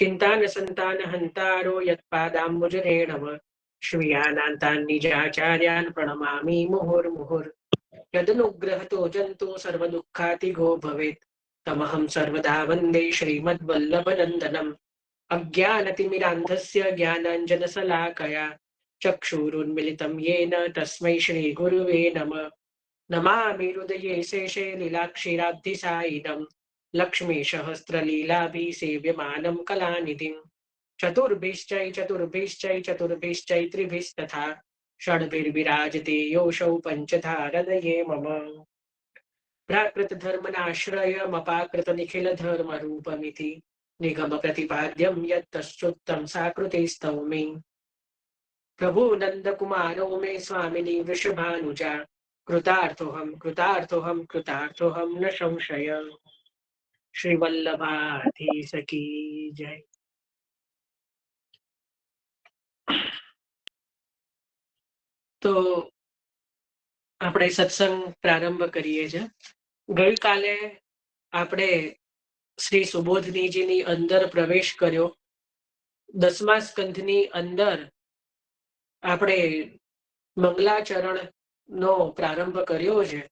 चिंतान संतान हंतारो यत्पादाम्बुजरेणव श्रियानान्तान् निजाचार्यान् प्रणमामि मुहुर्मुहुर्। यदनुग्रहतो जन्तु सर्वदुःखातिगो भवेत् तमहं सर्वदा वन्दे श्रीमद्वल्लभनन्दनम्। अज्ञानतिमिरान्धस्य ज्ञानाञ्जनशलाकया चक्षुरुन्मिलितं येन तस्मै श्रीगुरुवे नमः। नमामि हृदये शेषे लीलाक्षीराब्धिसायिनं लक्ष्मीसहस्रलीलाभिसेव्यमानं कलानिधिं। चतुर्भिश्चैतुर्भिश्चैतुर्भिश्चैत्रिभिस्तथा षड्भिर्विराजते योऽसौ पञ्चधा हृदये मम। प्राकृतधर्मनाश्रयमपाकृतनिखिलधर्मरूपमिति निगमप्रतिपाद्यं यत्तश्चोत्तम साकृतेस्तव मे। प्रभु नन्दकुमारो मे स्वामिनी वृषभानुजा कृतार्थोऽहं न संशय। श्री वल्लभाधीश की जय। તો આપણે સત્સંગ પ્રારંભ કરીએ છીએ. ગઈકાલે આપણે શ્રી સુબોધનીજીની અંદર પ્રવેશ કર્યો. 10મા સ્કંધની અંદર આપણે મંગલાચરણનો પ્રારંભ કર્યો છે.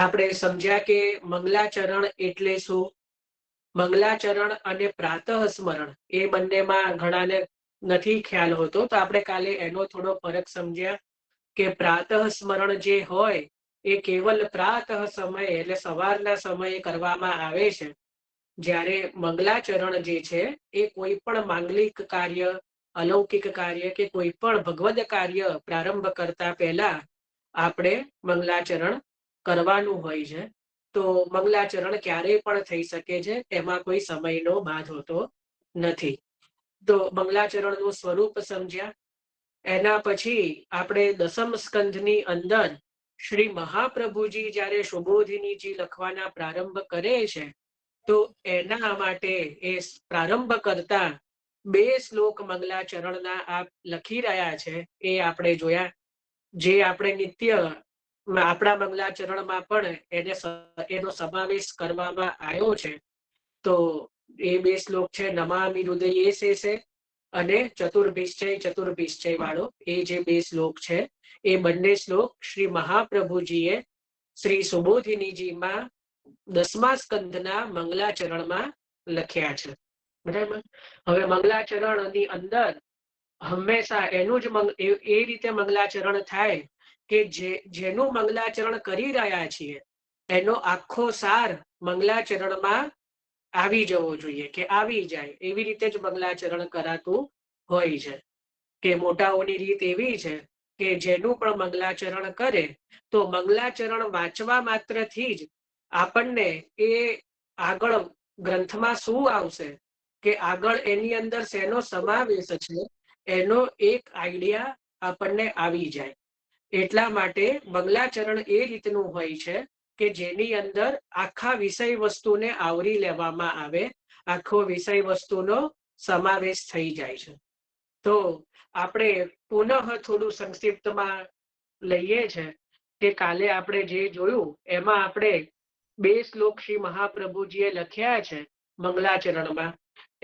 આપણે સમજ્યા કે મંગલાચરણ એટલે શું, મંગલાચરણ અને પ્રાતઃ સ્મરણ એ બંનેમાં ઘણાને નથી ખ્યાલ હોતો. તો આપણે કાલે એનો થોડો ફરક સમજ્યા કે પ્રાતઃ સ્મરણ જે હોય એ કેવલ પ્રાતઃ સમયે એટલે સવારના સમયે કરવામાં આવે છે. જ્યારે મંગલાચરણ જે છે એ કોઈ પણ માંગલિક કાર્ય, અલૌકિક કાર્ય કે કોઈ પણ ભગવદ કાર્ય પ્રારંભ કરતા પહેલા આપણે મંગલાચરણ કરવાનું હોય છે. તો મંગલાચરણ ક્યારેય પણ થઈ શકે છે, એમાં કોઈ સમયનો બાધ હોતો નથી. તો મંગલાચરણનું સ્વરૂપ સમજ્યા. એના પછી આપણે 10મ સ્કંધની અંદર શ્રી મહાપ્રભુજી જ્યારે સુબોધિનીજી લખવાના પ્રારંભ કરે છે તો એના માટે એ પ્રારંભ કરતા 2 શ્લોક મંગલાચરણના આપ લખી રહ્યા છે એ આપણે જોયા. જે આપણે નિત્ય આપણા મંગલાચરણમાં પણ એનો સમાવેશ કરવામાં આવ્યો છે. તો એ 2 શ્લોક છે નમામિ હૃદયે શેષે અને ચતુર્ભિશ્ચય વાળો. એ જે 2 શ્લોક છે એ બંને શ્લોક શ્રી મહાપ્રભુજીએ શ્રી સુબોધિનીજીમાં 10મા સ્કંધના મંગલાચરણમાં લખ્યા છે. બરાબર. હવે મંગલાચરણની અંદર હંમેશા એનું જ એ રીતે મંગલાચરણ થાય કે જેનું મંગલાચરણ કરી રહ્યા છીએ એનો આખો સાર મંગલાચરણમાં આવી જવો જોઈએ, કે આવી જાય એવી રીતે જ મંગલાચરણ કરાતું હોય છે. કે મોટાઓની રીત એવી છે કે જેનું પણ મંગલાચરણ કરે તો મંગલાચરણ વાંચવા માત્રથી જ આપણને એ આગળ ગ્રંથમાં શું આવશે કે આગળ એની અંદર શેનો સમાવેશ છે એનો એક આઈડિયા આપણને આવી જાય. એટલા માટે મંગલાચરણ એ રીતનું હોય છે કે જેની અંદર આખા વિષય વસ્તુને આવરી લેવામાં આવે, આખો વિષય વસ્તુનો સમાવેશ થઈ જાય છે. તો આપણે પુનઃ થોડું સંક્ષિપ્તમાં લઈએ છે કે કાલે આપણે જે જોયું એમાં આપણે 2 શ્લોક શ્રી મહાપ્રભુજીએ લખ્યા છે મંગલાચરણમાં.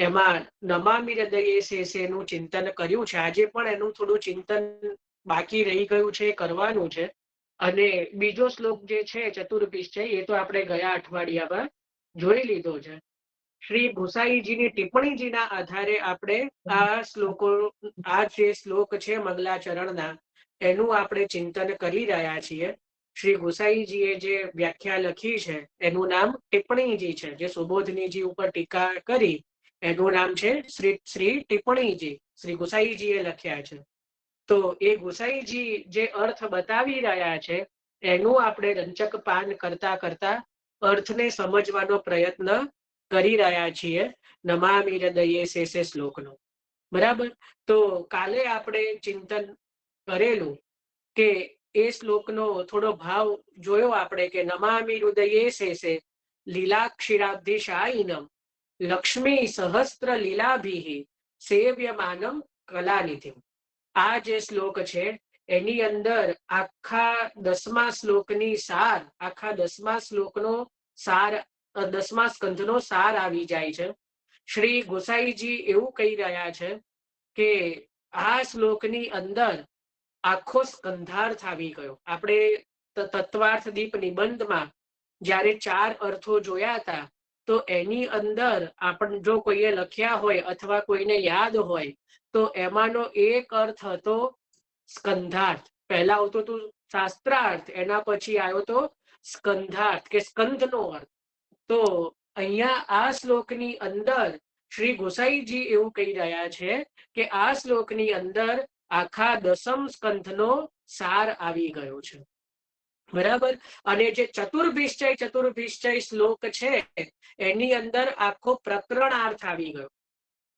એમાં નમામિ હૃદયે શેષેનું ચિંતન કર્યું છે. આજે પણ એનું થોડું ચિંતન બાકી રહી ગયું છે, કરવાનું છે. અને બીજો શ્લોક જે છે ચતુર્ભિશ્ચય એ તો આપણે ગયા અઠવાડિયામાં જોઈ લીધો છે. શ્રી ગુસાઈજીની ટિપ્પણીજીના આધારે આપણે આ શ્લોકો, આ જે શ્લોક છે મંગલાચરણના એનું આપણે ચિંતન કરી રહ્યા છીએ. શ્રી ગુસાઈજીએ જે વ્યાખ્યા લખી છે એનું નામ ટિપ્પણીજી છે. જે સુબોધનીજી ઉપર ટીકા કરી એનું નામ છે શ્રી ટિપ્પણીજી. શ્રી ગુસાઈજીએ લખ્યા છે. તો એ ગુસાઈજી જે અર્થ બતાવી રહ્યા છે એનું આપણે રંચક પાન કરતા કરતા અર્થને સમજવાનો પ્રયત્ન કરી રહ્યા છીએ નમામિ હૃદયે શેષે શ્લોકનો. બરાબર. તો કાલે આપણે ચિંતન કરેલું કે એ શ્લોકનો થોડો ભાવ જોયો આપણે કે નમામિ હૃદયે શેષે લીલાક્ષીરાબ્ધિશાયિનમ લક્ષ્મી સહસ્ત્ર લીલાભિઃ સેવ્યમાનમ કલાનિધિમ. આ જે શ્લોક છે એની અંદર આખા 10મા શ્લોકની સાર, આખા 10મા શ્લોકનો સાર, 10મા સ્કંધનો સાર આવી જાય છે. શ્રી ગોસાઈજી એવું કહી રહ્યા છે કે આ શ્લોકની અંદર આખો સ્કંધાર્થ આવી ગયો. આપણે તત્વાર્થ દીપ નિબંધમાં જ્યારે 4 અર્થો જોયા હતા, તો એની અંદર આપણે જો કોઈએ લખ્યા હોય અથવા કોઈને યાદ હોય તો એમાંનો એક અર્થ હતો સ્કંધાર્થ. પહેલા આવતો તો શાસ્ત્રાર્થ, એના પછી આવ્યો તો સ્કંધાર્થ કે સ્કંધનો અર્થ. તો અહીંયા આ શ્લોકની અંદર શ્રી ગોસાઈજી એવું કહી રહ્યા છે કે આ શ્લોકની અંદર આખા દસમ સ્કંધનો સાર આવી ગયો છે. બરાબર. અને જે ચતુર્ભિશ્ચય શ્લોક છે એની અંદર આખો પ્રકરણાર્થ આવી ગયો.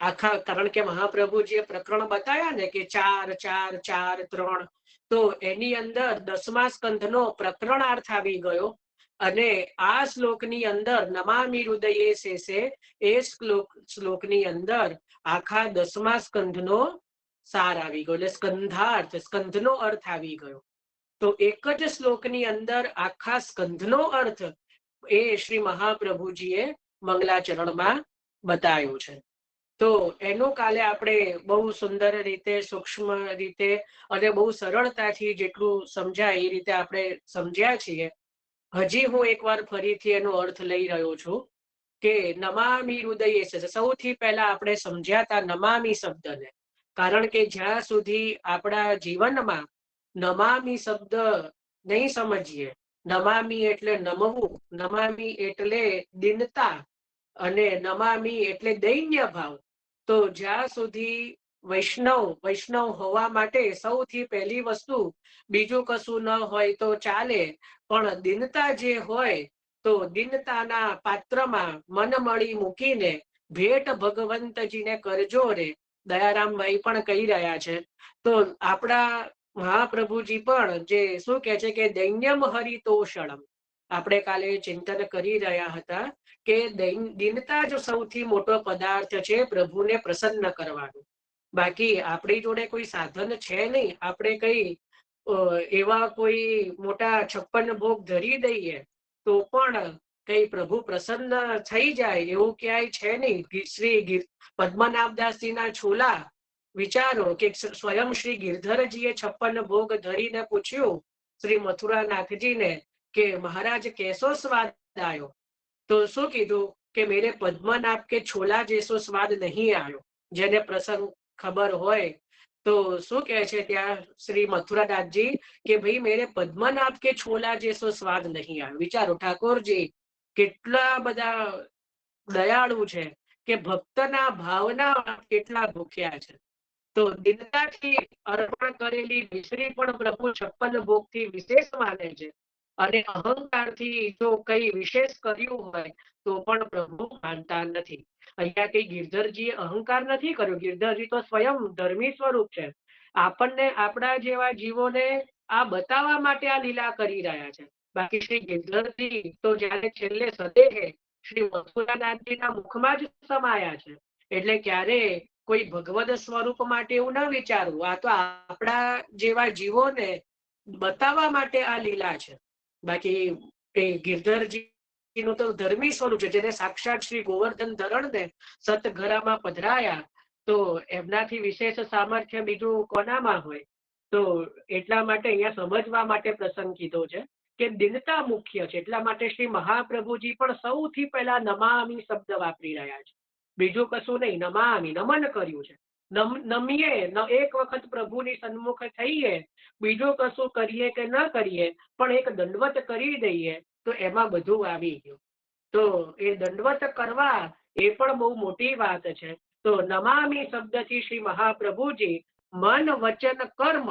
આખા, કારણ કે મહાપ્રભુજીએ પ્રકરણ બતાવ્યા ને કે 4 4 4 3, તો એની અંદર 10મા સ્કંધનો પ્રકરણાર્થ આવી ગયો. અને આ શ્લોકની અંદર નમામિ હૃદયે શેષે એ શ્લોકની અંદર આખા 10મા સ્કંધનો સાર આવી ગયો, એટલે સ્કંધાર્થ, સ્કંધનો અર્થ આવી ગયો. તો એક જ શ્લોકની અંદર આખા સ્કંધનો અર્થ એ શ્રી મહાપ્રભુજીએ મંગલાચરણમાં બતાવ્યો છે. તો એનું કાલે આપણે બહુ સુંદર રીતે, સૂક્ષ્મ રીતે અને બહુ સરળતાથી જેટલું સમજાય એ રીતે આપણે સમજ્યા છીએ. હજી હું એકવાર ફરીથી એનો અર્થ લઈ રહ્યો છું કે નમામિ હૃદયે છે. સૌથી પહેલા આપણે સમજ્યા હતા નમામિ શબ્દને, કારણ કે જ્યાં સુધી આપણા જીવનમાં નમામિ શબ્દ નહીં સમજીએ, નમામિ એટલે નમવું, નમામિ એટલે દીનતા, અને નમામિ એટલે દૈન્ય ભાવ, તો જ્યાં સુધી વૈષ્ણવ હોવા માટે સૌથી પહેલી વસ્તુ બીજું કશું ન હોય તો ચાલે, પણ દીનતા જે હોય તો દીનતાના પાત્રમાં મન મળી મૂકીને ભેટ ભગવંતજીને કરજો રે, દયારામભાઈ પણ કહી રહ્યા છે. તો આપણા મહાપ્રભુજી પણ જે શું કહે છે કે દૈન્યમ હરિતોષણમ, આપણે કાલે ચિંતન કરી રહ્યા હતા કે દીનતા જ સૌથી મોટો પદાર્થ છે પ્રભુને પ્રસન્ન કરવાનો. બાકી આપણી જોડે કોઈ સાધન છે નહીં, આપણે કઈ એવા કોઈ મોટા 56 ભોગ ધરી દઈએ તો પણ કઈ પ્રભુ પ્રસન્ન થઈ જાય એવું ક્યાંય છે નહીં. શ્રી પદ્મનાભદાસજીના છોલા વિચારો કે સ્વયં શ્રી ગિરધરજીએ 56 ભોગ ધરીને પૂછ્યું શ્રી મથુરાનાથજીને કે મહારાજ કેસો સ્વાદ આવ્યો, તો શું કીધું કે મેરે પદ્મનાભ કે છોલા જેસો સ્વાદ નહીં આવ્યો. જેને પ્રસંગ ખબર હોય તો શું કહે છે ત્યાં શ્રી મથુરાદાસજી કે ભાઈ મેરે પદ્મનાભ કે છોલા જેસો સ્વાદ નહીં આવ્યો. વિચારો ઠાકોરજી કેટલા બધા દયાળુ છે કે ભક્તના ભાવના કેટલા ભૂખ્યા છે. તો દિનતાથી અર્પણ કરેલી મિશ્રી પણ પ્રભુ 56 ભોગથી વિશેષ માને છે, અને અહંકારથી જો કઈ વિશેષ કર્યું હોય તો પણ પ્રભુ માનતા નથી. અહીંયા કઈ ગિરધરજીએ અહંકાર નથી કર્યો, ગિરધરજી તો સ્વયં ધર્મી સ્વરૂપ છે. આપણને, આપણા જેવા જીવોને આ બતાવવા માટે આ લીલા કરી રહ્યા છે. બાકી શ્રી ગિરધરજી તો જયારે છેલ્લે સદેહે શ્રી મથુરાનાથજીના મુખમાં જ સમાયા છે, એટલે ક્યારે કોઈ ભગવદ સ્વરૂપ માટે એવું ન વિચારવું. આ તો આપણા જેવા જીવોને બતાવવા માટે આ લીલા છે. બાકી એ ગિરધરજી નું તો ધર્મી સ્વરૂપ છે, જેને સાક્ષાત શ્રી ગોવર્ધન ધરણને સતઘરામાં પધરાયા, તો એમનાથી વિશેષ સામર્થ્ય બીજું કોનામાં હોય. તો એટલા માટે અહીંયા સમજવા માટે પ્રસંગ કીધો છે કે દિનતા મુખ્ય છે. એટલા માટે શ્રી મહાપ્રભુજી પણ સૌથી પહેલા નમામિ શબ્દ વાપરી રહ્યા છે, બીજું કશું નહીં. નમામિ, નમન કર્યું છે. નમીએ, એક વખત પ્રભુની સન્મુખ થઈએ, બીજું કશું કરીએ કે ન કરીએ, પણ એક દંડવત કરી દઈએ તો એમાં બધું આવી ગયું. તો એ દંડવત કરવા એ પણ બહુ મોટી વાત છે. તો નમામિ શબ્દથી શ્રી મહાપ્રભુજી મન વચન કર્મ,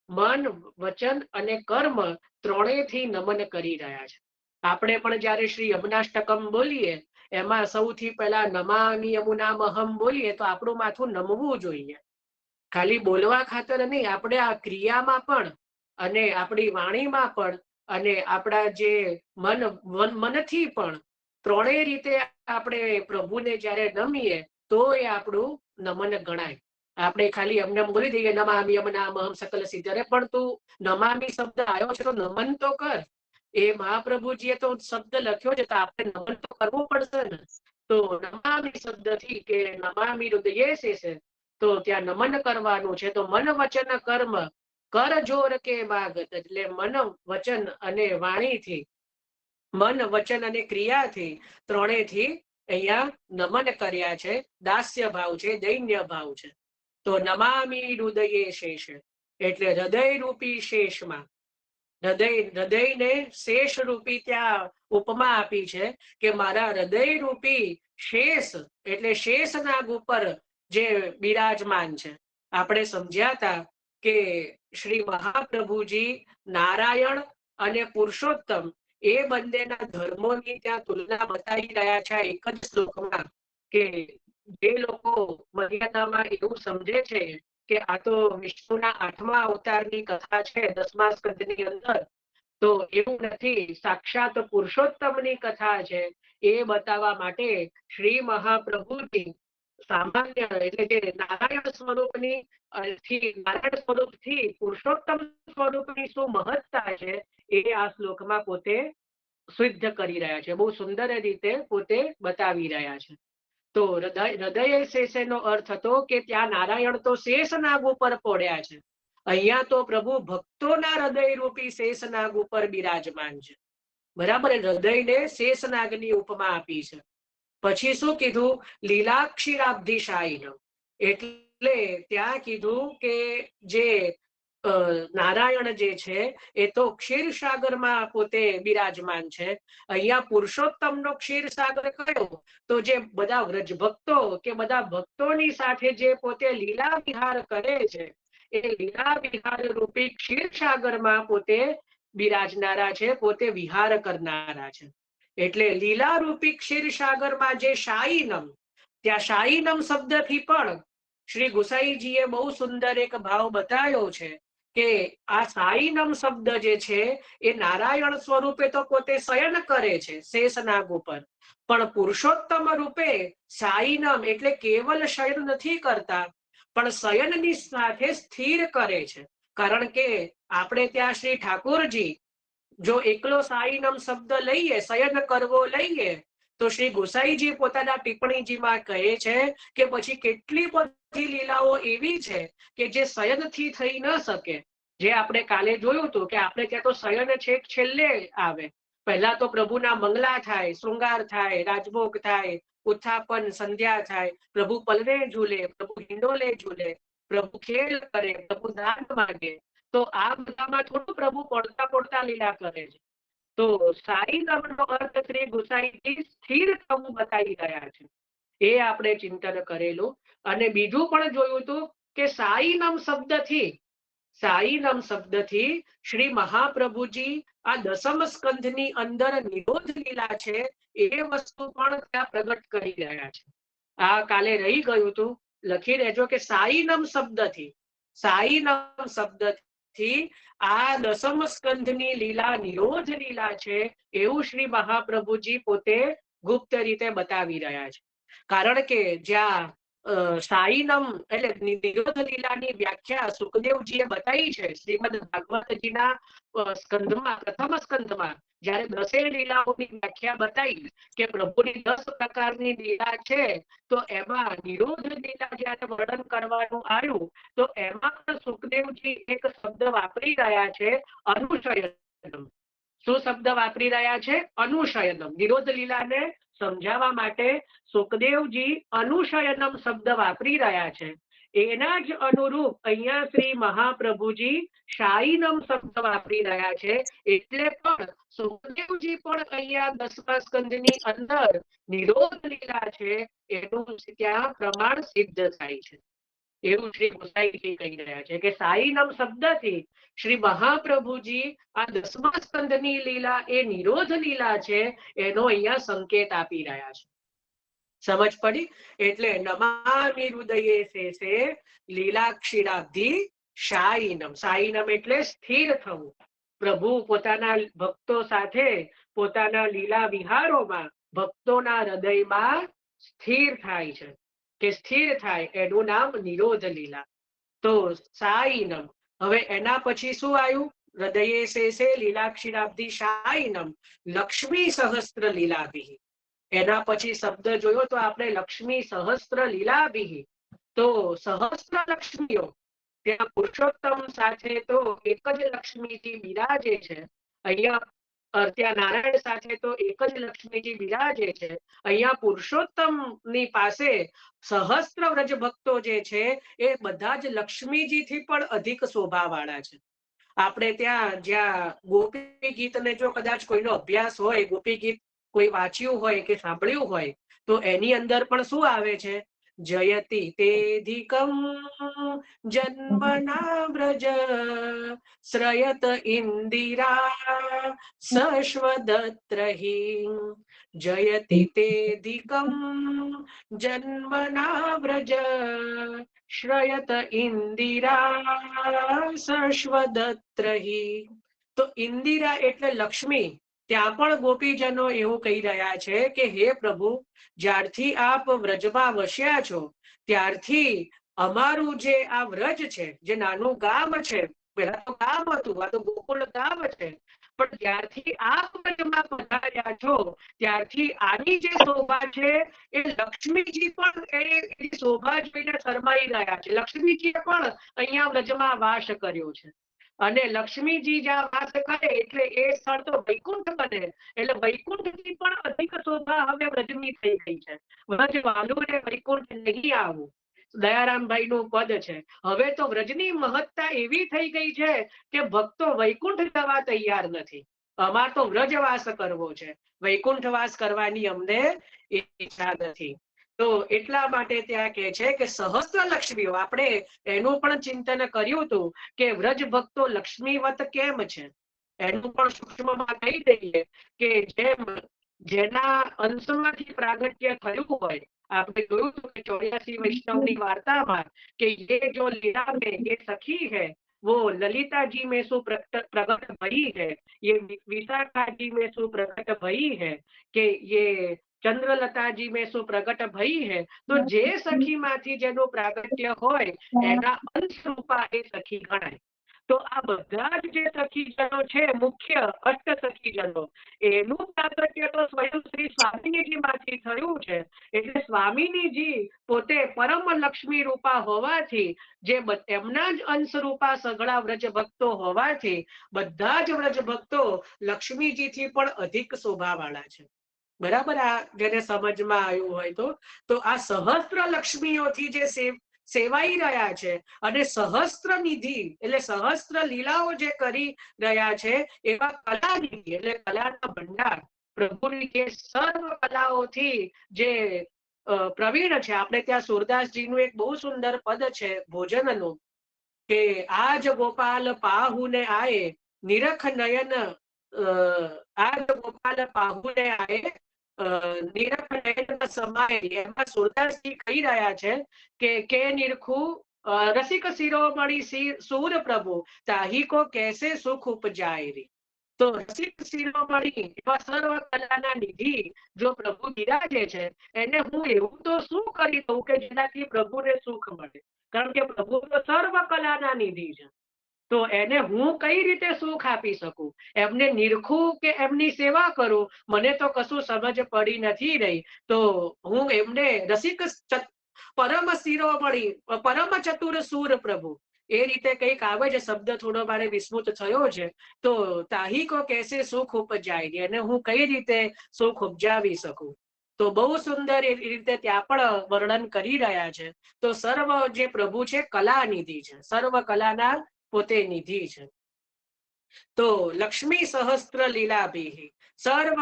મન વચન અને કર્મ ત્રણેયથી નમન કરી રહ્યા છે. આપણે પણ જયારે શ્રી યમુનાષ્ટકમ બોલીએ એમાં સૌથી પહેલા નમામિ યમુનામહમ બોલીએ તો આપણું માથું નમવું જોઈએ. ખાલી બોલવા ખાતર નહીં, આપણે આ ક્રિયામાં પણ અને આપણી વાણીમાં પણ અને આપણા જે મનથી પણ ત્રણેય રીતે આપણે પ્રભુને જયારે નમીએ તો એ આપણું નમન ગણાય. આપણે ખાલી એમને બોલી દઈએ નમામિ યમુનામહમ સકલ સિદ્ધરે, પણ તું નમામિ શબ્દ આવ્યો છે તો નમન તો કર. એ મહાપ્રભુજીએ તો શબ્દ લખ્યો છે તો આપણે નમન તો કરવું પડશે ને. તો નમામિ શબ્દથી કે નમામિ હૃદયે છે તો ત્યાં નમન કરવાનું છે. તો મન વચન કર્મ કર જોર કે બાગત, એટલે મન વચન અને વાણીથી, મન વચન અને ક્રિયાથી ત્રણેયથી અહીંયા નમન કર્યા છે. દાસ્ય ભાવ છે, દૈન્ય ભાવ છે. તો નમામી હૃદયે શેષ એટલે હૃદય રૂપી શેષમાં, હૃદયને શેષ રૂપી ત્યાં ઉપમા આપી છે કે મારા હૃદય રૂપી શેષ એટલે શેષનાગ ઉપર જે બિરાજમાન છે. આપણે સમજ્યા હતા કે શ્રી મહાપ્રભુજી નારાયણ અને પુરુષોત્તમ એ બંનેના ધર્મોની ત્યાં તુલના બતાવી રહ્યા છે એક જ શ્લોકમાં. કે જે લોકો મર્યાદામાં એવું સમજે છે કે આ તો વિષ્ણુના 8મા અવતારની કથા છે 10મા સ્કંદની અંદર, તો એવું નથી, સાક્ષાત પુરુષોત્તમની કથા છે. એ બતાવવા માટે શ્રી મહાપ્રભુજી સામાન્ય એટલે કે નારાયણ સ્વરૂપની નારાયણ સ્વરૂપથી પુરુષોત્તમ સ્વરૂપની શું મહત્તા છે એ આ શ્લોકમાં પોતે સિદ્ધ કરી રહ્યા છે, બહુ સુંદર રીતે પોતે બતાવી રહ્યા છે. તો હૃદય શેષનો અર્થ હતો કે ત્યાં નારાયણ તો શેષનાગ ઉપર પડ્યા છે. અહીંયા તો પ્રભુ ભક્તોના હૃદય રૂપી શેષનાગ ઉપર બિરાજમાન છે. બરાબર, હૃદયને શેષનાગની ઉપમા આપી છે. પછી શું કીધું? લીલાક્ષીરાબ્ધિશાયી, એટલે ત્યાં કીધું કે જે નારાયણ જે છે એ તો ક્ષીરસાગરમાં પોતે બિરાજમાન છે. અહીંયા પુરુષોત્તમનો ક્ષીરસાગર કયો? તો જે બધા વ્રજ ભક્તો કે બધા ભક્તોની સાથે જે પોતે લીલા વિહાર કરે છે એ લીલા વિહાર રૂપી ક્ષીરસાગરમાં પોતે બિરાજનારા છે, પોતે વિહાર કરનારા છે. એટલે લીલા રૂપી ક્ષીરસાગરમાં જે શાયીનમ, ત્યાં શાયીનમ શબ્દથી પણ શ્રી ગુસાઈજીએ બહુ સુંદર એક ભાવ બતાવ્યો છે કે આ શાયીનમ શબ્દ જે છે એ નારાયણ સ્વરૂપે તો પોતે શયન કરે છે શેષનાગ ઉપર, પણ પુરુષોત્તમ રૂપે શાયીનમ એટલે કેવલ શયન નથી કરતા, પણ શયનની સાથે સ્થિર કરે છે. કારણ કે આપણે ત્યાં શ્રી ઠાકોરજી જો એકલો શાયીનમ શબ્દ લઈએ, શયન કરવો લઈએ, તો શ્રી ગુસાઈજી પોતાના ટિપ્પણીજીમાં કહે છે કે પછી કેટલી બધી લીલાઓ એવી છે કે જે શયનથી થઈ ન શકે. જે આપણે કાલે જોયું હતું કે આપણે ત્યાં તો શયન છેક છેલ્લે આવે. પહેલા તો પ્રભુના મંગલા થાય, શૃંગાર થાય, રાજભોગ થાય, ઉત્થાપન સંધ્યા થાય, પ્રભુ પલરે ઝૂલે, પ્રભુ હિંડોલે ઝૂલે, પ્રભુ ખેલ કરે, પ્રભુ દાન માંગે. તો આ બધામાં થોડું પ્રભુ પડતા પડતા લીલા કરે છે. તો શાયીનમનો અર્થ શ્રી ગુસાઈજી સ્થિર થવું બતાવી રહ્યા છે. એ આપણે ચિંતન કરેલું. અને બીજું પણ જોયું હતું કે શાયીનમ શબ્દથી શ્રી મહાપ્રભુજી આ 10મ સ્કંધની અંદર નિરોધ લીલા છે એ વસ્તુ પણ ત્યાં પ્રગટ કરી રહ્યા છે. આ કાલે રહી ગયું હતું, લખી રહેજો કે શાયીનમ શબ્દથી આ 10મ સ્કંધની લીલા નિરોધ લીલા છે એવું શ્રી મહાપ્રભુજી પોતે ગુપ્ત રીતે બતાવી રહ્યા છે. કારણ કે જ્યાં શાયીનમ એટલે નિરોધ લીલાની વ્યાખ્યા સુખદેવજીએ બતાવી છે શ્રીમદ ભાગવતજીના સ્કંધમાં, પ્રથમ સ્કંધમાં જ્યારે 10 લીલાઓની વ્યાખ્યા બતાવી કે પ્રભુની 10 પ્રકારની લીલા છે, તો એમાં નિરોધ લીલા જ્યારે વર્ણન કરવાનું આવ્યું તો એમાં પણ સુખદેવજી એક શબ્દ વાપરી રહ્યા છે, અનુશયનમ. શું શબ્દ વાપરી રહ્યા છે? અનુશયનમ. નિરોધ લીલાને સમજાવવા માટે સુખદેવજી અનુશયનમ શબ્દ વાપરી રહ્યા છે. એના જ અનુરૂપ અહીંયા શ્રી મહાપ્રભુજી શાયીનમ શબ્દ વાપરી રહ્યા છે. એટલે પણ સુખદેવજી પણ અહીંયા 10મા સ્કંધની અંદર નિરોધ લીલા છે એનું ત્યાં પ્રમાણ સિદ્ધ થાય છે. એવું શ્રી ગુસાઈજી કહી રહ્યા છે કે શાયીનમ શબ્દથી શ્રી મહાપ્રભુજી આ 10મા સ્કંધની લીલા એ નિરોધ લીલા છે એનો અહીંયા સંકેત આપી રહ્યા છે. સમજ પડી? એટલે નમામિ હૃદયે શેષે લીલાક્ષીરાબ્ધિ શાયીનમ. શાયીનમ એટલે સ્થિર થવું. પ્રભુ પોતાના ભક્તો સાથે પોતાના લીલા વિહારોમાં ભક્તોના હૃદયમાં સ્થિર થાય છે કે સ્થિર થાય એનું નામ નિરોધ લીલા. તો શાયીનમ. હવે એના પછી શું આવ્યું? હૃદયે શેષે લીલાક્ષીરાબ્ધિ શાયીનમ લક્ષ્મી સહસ્ત્ર લીલાભિ. એના પછી શબ્દ જોયો તો આપણે લક્ષ્મી સહસ્ત્ર લીલાભિ, તો સહસ્ત્ર લક્ષ્મીઓ ત્યાં પુરુષોત્તમ સાથે તો એક જ લક્ષ્મીજી બિરાજે છે. અહીંયા ત્યાં નારાયણ સાથે તો એક જ લક્ષ્મીજી બિરાજે છે. અહીંયા પુરુષોત્તમ ની પાસે સહસ્ત્ર વ્રજ ભક્તો જે છે એ બધા જ લક્ષ્મીજીથી પણ અધિક શોભાવાળા છે. આપણે ત્યાં જ્યાં ગોપી ગીતને જો કદાચ કોઈનો અભ્યાસ હોય, ગોપી ગીત કોઈ વાંચ્યું હોય કે સાંભળ્યું હોય, તો એની અંદર પણ શું આવે છે? જયતિ તેધિકમ જન્મના વ્રજ શ્રયત ઇન્દિરા સશ્વદત્રહિ, જયતિ તેધિકમ જન્મના વ્રજ શ્રયત ઇન્દિરા સશ્વદત્રહિ. તો ઇન્દિરા એટલે લક્ષ્મી. ત્યાં પણ ગોપીજનો એવું કહી રહ્યા છે કે હે પ્રભુ, જ્યારથી આપ વ્રજમાં વસ્યા છો ત્યારથી અમારું જે આ વ્રજ છે, જે નાનું ગામ છે, પહેલા તો ગામ હતું, આ તો ગોકુળ ગામ છે, પણ જ્યારથી આપ વ્રજમાં પધાર્યા છો ત્યારથી આની જે શોભા છે એ લક્ષ્મીજી પણ એની શોભા જોઈને શરમાઈ રહ્યા છે. લક્ષ્મીજીએ પણ અહીંયા વ્રજમાં વાસ કર્યો છે અને લક્ષ્મીજી જ્યાં વાસ કરે એટલે એ સ્થળ તો વૈકુંઠ બને. એટલે વૈકુંઠથી પણ અધિક શોભા હવે વ્રજની થઈ ગઈ છે. વ્રજ વાલું ને વૈકુંઠ નહીં આવું, દયારામભાઈ નું પદ છે. હવે તો વ્રજની મહત્તા એવી થઈ ગઈ છે કે ભક્તો વૈકુંઠ જવા તૈયાર નથી. અમાર તો વ્રજવાસ કરવો છે, વૈકુંઠવાસ કરવાની અમને ઈચ્છા નથી. તો એટલા માટે ત્યાં કે છે કે સહસ્ત્ર લક્ષ્મીઓ, આપણે એનું પણ ચિંતન કર્યું હતું કે વ્રજ ભક્તો લક્ષ્મીવત કેમ છે, એનું પણ સૂક્ષ્મમાં કહી દઈએ કે જેમ જેના અંશમાંથી પ્રાગટ્ય થયું હોય, આપણે જોયું હતું કે 84 વૈષ્ણવની વાર્તામાં કે ये जो लीला में ये सखी है वो ललिता जी में सु प्रकट भई है, ये विशाखा जी में सु प्रकट भई है, કે ये ચંદ્રલતા જી में सु प्रकट भई है. તો જે સખીમાંથી જેનું પ્રાગટ્ય હોય એના અંશ રૂપા એ સખી ગણાય. તો આ બધા જ જે સખીજનો છે, મુખ્ય અષ્ટ સખીજનો, એનું પ્રાગટ્ય તો સ્વયં શ્રી સ્વામિનીજી માંથી થયું છે. એટલે સ્વામિનીજી પોતે પરમ લક્ષ્મી રૂપા હોવાથી, જે એમના જ અંશ રૂપા સઘળા વ્રજ ભક્તો હોવાથી બધા જ વ્રજ ભક્તો લક્ષ્મીજીથી પણ અધિક શોભાવાળા છે. બરાબર, આ જેને સમજમાં આવ્યું હોય તો આ સહસ્ત્ર લક્ષ્મીઓથી જે સેવાઈ રહ્યા છે અને સહસ્ત્ર નિધિ એટલે સહસ્ત્ર લીલાઓ જે કરી રહ્યા છે એવા કલા નિધિ એટલે કલાના ભંડાર, પ્રભુની જે સર્વ કલાઓથી જે પ્રવીણ છે. આપણે ત્યાં સુરદાસજીનું એક બહુ સુંદર પદ છે ભોજનનું કે આજ ગોપાલ પાહુને આયે નિરખ નયન, આજ ગોપાલ પાહુને આયે નિરખ નયન સમાય. એમાં સુરદાસજી કહી રહ્યા છે કે નિરખું રસિક શિરોમણી સૂર પ્રભુ તાહી કો કેસે સુખ ઉપજાય રી. તો રસિક શિરોમણી એવા સર્વ કલાના નિધિ જો પ્રભુ બિરાજે છે એને હું એવું તો શું કરી દઉં કે જેનાથી પ્રભુને સુખ મળે, કારણ કે પ્રભુ તો સર્વ કલાના નિધિ છે. તો એને હું કઈ રીતે સુખ આપી શકું, એમને નિરખું કે એમની સેવા કરું, મને તો કશું સમજ પડી નથી રહી. તો હું એમને રસિક પરમ શિરોમણી પરમ ચતુર સૂર પ્રભુ, એ રીતે કંઈક આવે છે શબ્દ, થોડો મારે વિસ્મૃત થયો છે. તો તાહી કો કેસે સુખ ઉપજાય, અને હું કઈ રીતે સુખ ઉપજાવી શકું. તો બહુ સુંદર એ રીતે ત્યાં પણ વર્ણન કરી રહ્યા છે. તો સર્વ જે પ્રભુ છે કલા નિધિ છે, સર્વ કલાના પોતે નિધિ છે. તો લક્ષ્મી સહસ્ત્ર લીલાભિ, સર્વ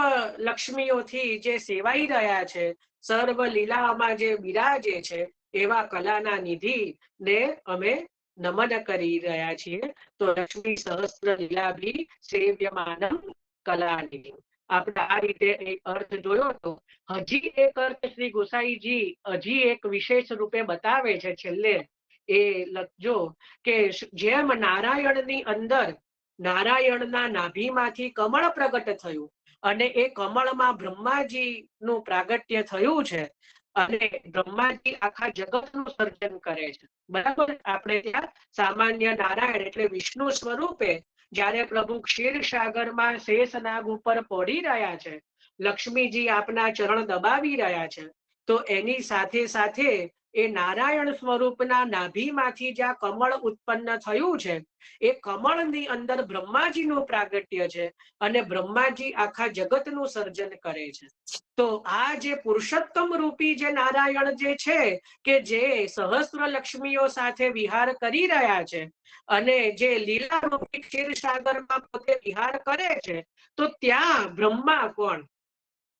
લક્ષ્મીઓથી જે સેવાઈ રહ્યા છે, સર્વ લીલામાં જે બિરાજે છે એવા કલાના નિધિ ને અમે નમન કરી રહ્યા છીએ. તો લક્ષ્મી સહસ્ત્ર લીલાભિ સેવ્યમાનમ કલાનિધિ. આપણે આ રીતે એક અર્થ જોયો હતો. હજી એક અર્થ શ્રી ગોસાઈજી હજી એક વિશેષ રૂપે બતાવે છે છેલ્લે, એ લખજો કે જેમ નારાયણની અંદર નારાયણના નાભીમાંથી કમળ પ્રગટ થયું અને એ કમળમાં બ્રહ્માજીનું પ્રાગટ્ય થયું છે અને બ્રહ્માજી આખા જગતનું સર્જન કરે છે. બરાબર, આપણે ત્યાં સામાન્ય નારાયણ એટલે વિષ્ણુ સ્વરૂપે જ્યારે પ્રભુ ક્ષીરસાગરમાં શેષનાગ ઉપર પડી રહ્યા છે, લક્ષ્મીજી આપના ચરણ દબાવી રહ્યા છે, તો એની સાથે સાથે એ નારાયણ સ્વરૂપના નાભીમાંથી જ્યાં કમળ ઉત્પન્ન થયું છે, એ કમળની અંદર બ્રહ્માજીનું પ્રાગટ્ય છે અને બ્રહ્માજી આખા જગતનું સર્જન કરે છે. તો આ જે પુરુષોત્તમ રૂપી જે નારાયણ જે છે, કે જે સહસ્ત્ર લક્ષ્મીઓ સાથે વિહાર કરી રહ્યા છે અને જે લીલા રૂપી ક્ષીરસાગરમાં પોતે વિહાર કરે છે, તો ત્યાં બ્રહ્મા કોણ?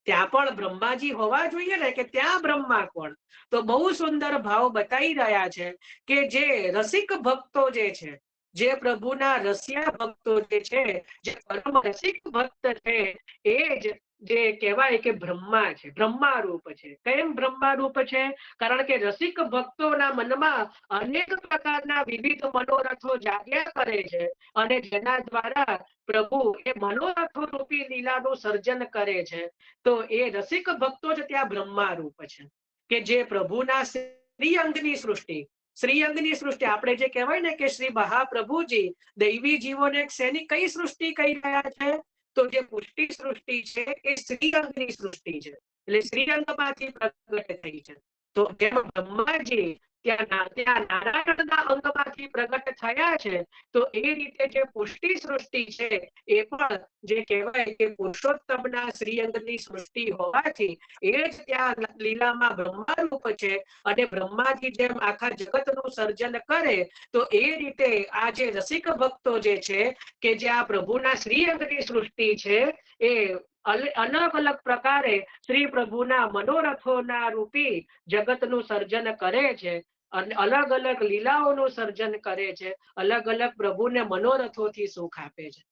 ત્યાં પણ બ્રહ્માજી હોવા જોઈએ ને, કે ત્યાં બ્રહ્મા કોણ? તો બહુ સુંદર ભાવ બતાવી રહ્યા છે કે જે રસિક ભક્તો જે છે, જે પ્રભુના રસિયા ભક્તો જે છે, જે પરમ રસિક ભક્ત છે, એ જ જે કહેવાય કે બ્રહ્મા છે, બ્રહ્મા રૂપ છે. કેમ બ્રહ્મા રૂપ છે? કારણ કે રસિક ભક્તોના મનમાં અનેક પ્રકારના વિવિધ મનોરથો જાગ્યા કરે છે અને જેના દ્વારા પ્રભુ એ મનોરથો રૂપી લીલાનું સર્જન કરે છે. તો એ રસિક ભક્તો જ ત્યાં બ્રહ્મા રૂપ છે, કે જે પ્રભુના શ્રીઅંગની સૃષ્ટિ, શ્રીઅંગની સૃષ્ટિ આપણે જે કહેવાય ને કે શ્રી મહાપ્રભુજી દૈવી જીવોને શેની કઈ સૃષ્ટિ કહી રહ્યા છે? તો જે પુષ્ટિ સૃષ્ટિ છે એ શ્રીઅંગની સૃષ્ટિ છે, એટલે શ્રીઅંગમાંથી પ્રગટ થઈ છે. તો જેમ બ્રહ્માજી ત્યાં નારાયણના અંગમાંથી પ્રગટ થયા છે, તો એ રીતે જે પુષ્ટિ સૃષ્ટિ છે એ પણ જે કહેવાય કે પુરુષોત્તમના શ્રીઅંગની સૃષ્ટિ હોવાથી એ જ ત્યાં લીલામાં બ્રહ્મારૂપ છે અને બ્રહ્માજી જેમ આખા જગતનું સર્જન કરે, તો એ રીતે આ જે રસિક ભક્તો જે છે, કે જે આ પ્રભુના શ્રીઅંગની સૃષ્ટિ છે, એ અલગ અલગ પ્રકારે શ્રી પ્રભુના મનોરથોના રૂપી જગતનું સર્જન કરે છે અને અલગ અલગ લીલાઓનું સર્જન કરે છે, અલગ અલગ પ્રભુને મનોરથોથી સુખ આપે છે.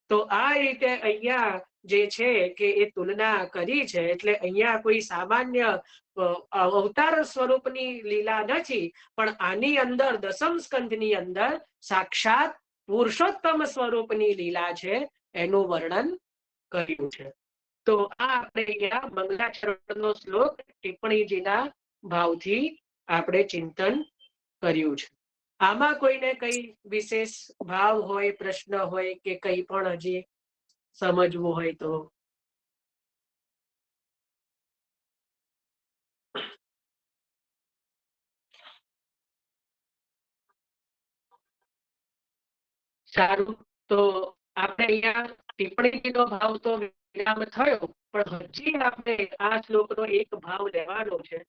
તો આ રીતે અહીંયા જે છે કે એ તુલના કરી છે. એટલે અહીંયા કોઈ સામાન્ય અવતાર સ્વરૂપની લીલા નથી, પણ આની અંદર દસમ સ્કંધની અંદર સાક્ષાત પુરુષોત્તમ સ્વરૂપની લીલા છે, એનું વર્ણન કર્યું છે. તો આ આપણે અહીંયા મંગલાચરણનો શ્લોક ટિપ્પણીજીના ભાવથી આપણે ચિંતન કર્યું છે. આમાં કોઈને કઈ વિશેષ ભાવ હોય, પ્રશ્ન હોય કે કઈ પણ હજી સમજવું હોય તો? સારું, તો આપણે અહીંયા ટિપ્પણીનો ભાવ તો વિરામ થયો, પણ હજી આપણે આ શ્લોકનો એક ભાવ લેવાનો છે.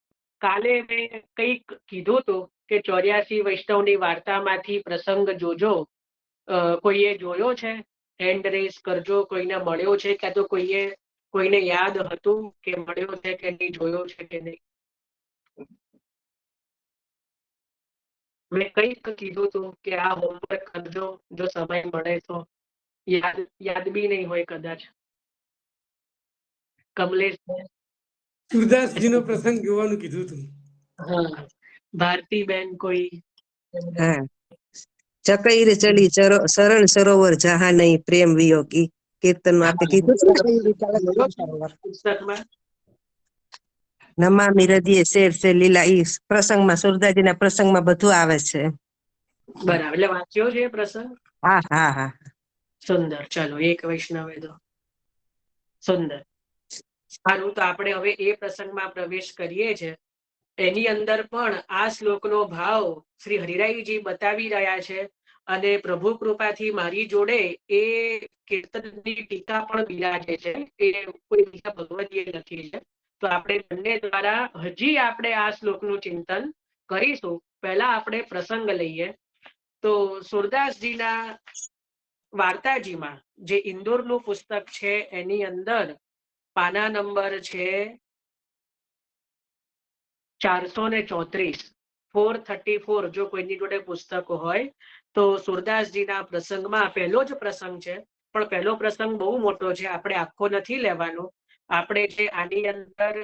કાલે મેં કંઈક કીધું હતું કે 84 વૈષ્ણવની વાર્તામાંથી પ્રસંગ જોજો. કોઈએ જોયો છે? હેન્ડ રેઝ કરજો. કોઈને મળ્યો છે કે તો કોઈને યાદ હતું કે મળ્યો છે કે નહીં, જોયો છે કે નહીં? મેં કંઈક કીધું હતું કે આ હોમવર્ક કરજો જો સમય મળે તો. યાદ બી નહીં હોય કદાચ. કમલેશ સુરદાસજી નો પ્રસંગ જોવાનું કીધું હતું. હા, ભારતીબેન કોઈ? હા, ચકૈર ચડી સરળ સરોવર જહા નહીં પ્રેમ વિયોગી કીર્તન માં આપણે કીધું પુસ્તકમાં નમામી હૃદયે શેર છે લીલા, ઈ પ્રસંગમાં સુરદાસજીના પ્રસંગમાં બધું આવે છે. બરાબર, એટલે વાંચ્યો છે પ્રસંગ? હા હા હા, સુંદર. ચાલો, એક વૈષ્ણવે તો સુંદર. સારું, તો આપણે હવે એ પ્રસંગમાં પ્રવેશ કરીએ છીએ. એની અંદર પણ આ શ્લોકનો ભાવ શ્રી હરિરાયજી બતાવી રહ્યા છે અને પ્રભુ કૃપાથી મારી જોડે એ કીર્તનની ટીકા પણ બિરાજે છે. એ કોઈ બીજા ભગવતીએ લખી છે. તો આપણે બંને દ્વારા હજી આપણે આ શ્લોકનું ચિંતન કરીશું. પહેલા આપણે પ્રસંગ લઈએ. તો સુરદાસજીના વાર્તાજીમાં જે ઇન્દોરનું પુસ્તક છે એની અંદર પાના નંબર છે 434, 434. જો કોઈની જોડે પુસ્તકો હોય તો સુરદાસજીના પ્રસંગમાં પહેલો જ પ્રસંગ છે, પણ પહેલો પ્રસંગ બહુ મોટો છે, આપણે આખો નથી લેવાનો. આપણે જે આની અંદર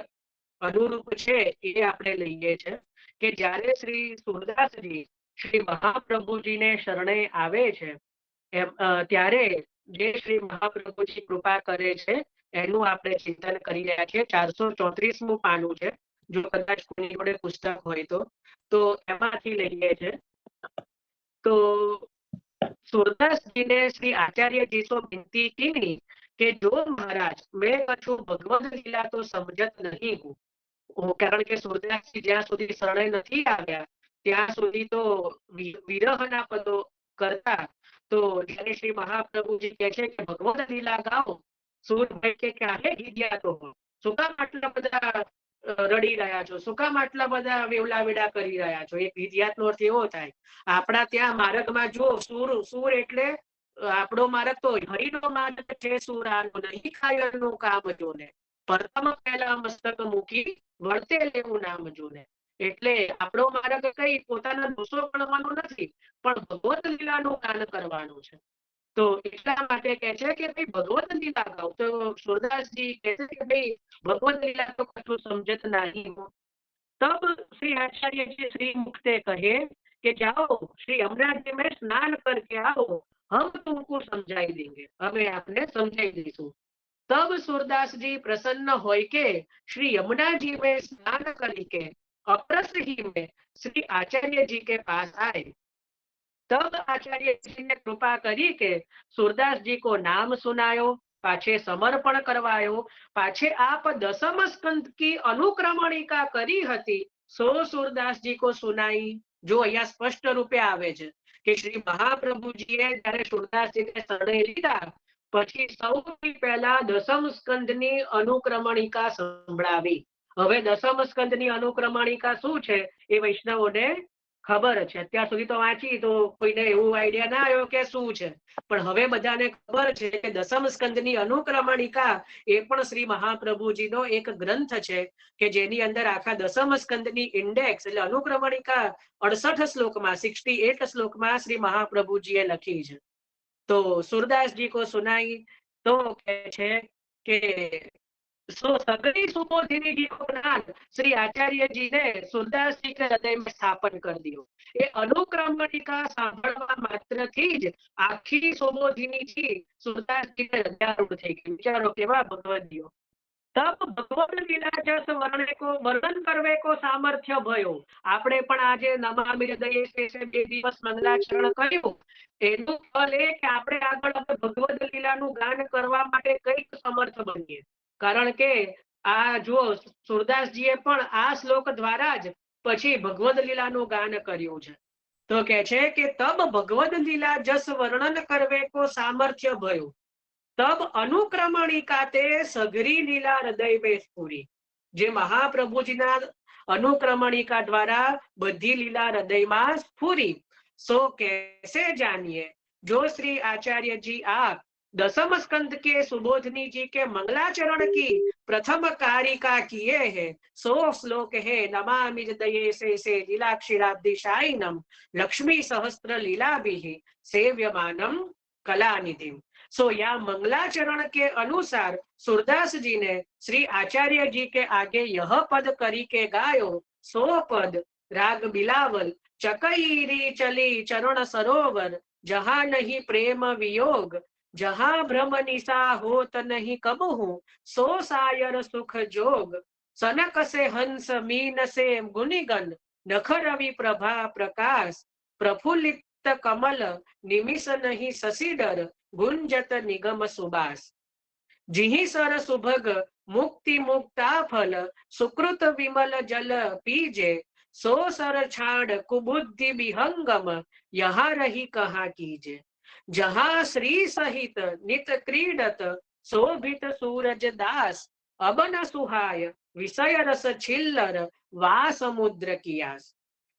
અનુરૂપ છે એ આપણે લઈએ છે કે જ્યારે શ્રી સુરદાસજી શ્રી મહાપ્રભુજીને શરણે આવે છે, ત્યારે જે શ્રી મહાપ્રભુજી કૃપા કરે છે એનું આપણે ચિંતન કરી રહ્યા છીએ. 434મું પાનું છે, જો કદાચ કોઈની જોડે પુસ્તક હોય તો એમાંથી લઈએ છે. તો सूरदास जी ने श्री आचार्य जी को विनती की कि जो महाराज मैं कछु भगवद लीला तो समझत नहीं हूँ, कारण કે सूरदासજી જ્યાં સુધી શરણે નથી આવ્યા ત્યાં સુધી તો વિરહના પદો કરતા. તો જ્યારે શ્રી મહાપ્રભુજી કહે છે કે ભગવદ લીલા ગાઓ, સૂરભાઈ કે ક્યારે ગીડ્યા તો શું કામ આટલા બધા રડી રહ્યા છો, શું કામ આટલા બધા વેવલાવેડા કરી રહ્યા છો? એક વિદ્યાર્થનો અર્થ એવો થાય. આપણા ત્યાં માર્ગમાં જો સૂર એટલે આપણો માર્ગ તો હરિનો માર્ગ છે, સુરાનો નહીં ખાયરનું કામ જોને, પ્રથમ પહેલા મસ્તક મૂકી વળતે લેવું નામ જોને. એટલે આપણો માર્ગ કઈ પોતાના દોષો ગણવાનો નથી, પણ ભગવત લીલાનું ગાન કરવાનું છે. તો એટલા માટે કહે છે કે ભાઈ ભગવત લીલા ગાઓ. તો सूरदासजी કહે છે કે ભાઈ ભગવત લીલા તો કશું સમજત નહીં હો. तब श्री आचार्य जी श्री मुक्ते कहे कि जाओ श्री यमुना जी में स्नान करके आओ, हम तुमको समझाई देंगे, हमें आपने समझाई दीशु. तब सूरदास जी प्रसन्न होय के श्री यमुना जी में स्नान करके अपरस ही में श्री आचार्य जी के पास आए. तब आचार्य जी ने कृपा करी के सूरदास जी को नाम सुनायो, पाछे समर्पण करवायो, पाछे आप दसम स्कंद की अनुक्रमणिका करी हती सो सूरदास जी को सुनाई. जो अहिया स्पष्ट रूपे आवे छे કે શ્રી મહાપ્રભુજીએ જ્યારે सूरदासजीને શરણે લીધા પછી સૌથી પહેલા દસમ સ્કંદની અનુક્રમણિકા સંભળાવી. હવે દસમ સ્કંદની અનુક્રમણિકા શું છે એ વૈષ્ણવોને ખબર છે. અત્યાર સુધી તો વાંચી તો કોઈને એવું આઈડિયા ના આવ્યો કે શું છે, પણ હવે બધાને ખબર છે કે દસમ સ્કંદની અનુક્રમણિકા એ પણ શ્રી મહાપ્રભુજીનો એક ગ્રંથ છે કે જેની અંદર આખા દસમ સ્કંદની ઇન્ડેક્સ એટલે અનુક્રમણિકા 68 શ્લોકમાં 68 શ્લોકમાં શ્રી મહાપ્રભુજીએ લખી છે. તો सूरदासजी को सुनाई तो કહે છે કે सो सगरी सुबोधिनी जी को ज्ञान श्री आचार्य जी ने सूरदास जी के हृदय में स्थापन कर दियो. એ અનુક્રમણિકા સાંભળવા માત્રથી જ આખી સુબોધિની जी सूरदासजी ने હૃદયારૂઢ થઈ ગઈ. વિચારો કેવા ભગવદીઓ. तब भगवत लीला जस वर्णन करवे को सामर्थ्य भयो. આપણે પણ આજે નમામિ હૃદયે સ્પેશિયલ 2 દિવસ મંગલાચરણ કર્યું. એનું ફળ એ કે આપણે આગળ ભગવદ લીલાનું ગાન કરવા માટે કઈક સમર્થ બનીએ. કારણ કે આ જો सूरदासजीએ પણ આ શ્લોક દ્વારા જ પછી ભગવદ લીલાનું ગાન કર્યું છે. તો કહે છે કે તબ ભગવદ લીલા જસ વર્ણન કરવે કો સામર્થ્ય ભયો, तब अनुक्रमणिका ते सगरी लीला हृदय में स्फुरी. जे महाप्रभुजीना अनुक्रमणिका द्वारा बधी लीला हृदय में स्फुरी. सो कैसे जानिए? जो श्री आचार्य जी आप दसम स्कंद के सुबोधनी जी के मंगलाचरण की प्रथम कारिका किए हैं, सो श्लोक है नमामि हृदये से लीलाक्षीराब्धिशायिनम लक्ष्मी सहस्त्र लीला भी सेव्यमानम कलानिधिम. सो या मंगलाचरण के अनुसार सूरदास जी ने श्री आचार्य जी के आगे यह पद करी के गायो. सो पद राग बिलावल चकईरी चली चरण सरोवर, जहाँ नहीं प्रेम वियोग, जहाँ भ्रम निशा होत नहीं कबहू, सो सायर सुख जोग. सनक से हंस मीन से गुनिगन, नख रवि प्रभा प्रकाश, प्रफुल्लित कमल निमिष नहीं शशिधर, गुंजत निगम सुबास. जिहि सर सुभग मुक्ति मुक्ता फल, सुकृत विमल जल पीजे, सो सर छाड़ कुबुद्धि विहंगम, यहाँ रही कहाँ कीजे. जहाँ श्री सहित नित क्रीडत, शोभित सूरज दास, अबन सुहाय विषय रस छिल्लर, वा समुद्र कियास.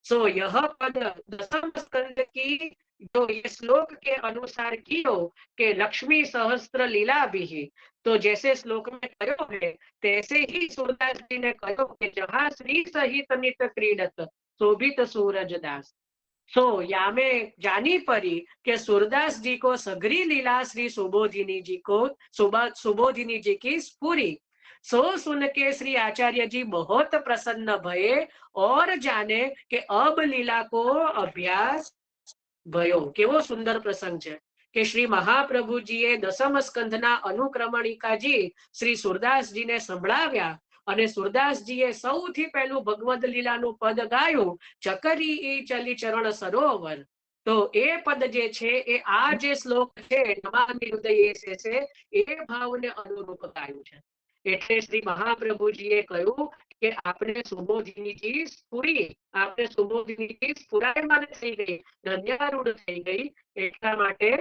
सो यह पद दसम स्कंद की जो ये श्लोक के अनुसार कियो कि लक्ष्मी सहस्त्र लीला भी, तो जैसे श्लोक में कहो है तैसे ही सूरदास जी ने कहो कि जहाँ श्री सहित नित क्रीडत शोभित सूरज दास. सो या में जानी पड़ी कि सूरदास जी को सगरी लीला श्री सुबोधिनी जी को सुबोधिनी जी की स्फुरी. सो सुन के श्री आचार्य जी बहुत प्रसन्न भये और जाने कि अब लीला को अभ्यास भयो. केवो सुंदर प्रसंग है कि श्री महाप्रभुजीए दसम स्कंधना अनुक्रमणिकाजी श्री सूरदासजी ने संभळाव्या અને सूरदासजीએ સૌથી પહેલું ભગવદ લીલાનું પદ ગાયું, ચકરી ચલી ચરણ સરોવર. તો એ પદ જે છે એ આ જે શ્લોક છે નમામિ હૃદયે છે એ ભાવને અનુરૂપ ગાયું છે. એટલે શ્રી મહાપ્રભુજીએ કહ્યું કે આપણે સુબોધિનીજી સ્ફુરી, આપણે સુબોધિનીજી સ્ફુરાયમાન થઈ ગઈ, ધન્યારૂઢ થઈ ગઈ. એટલા માટે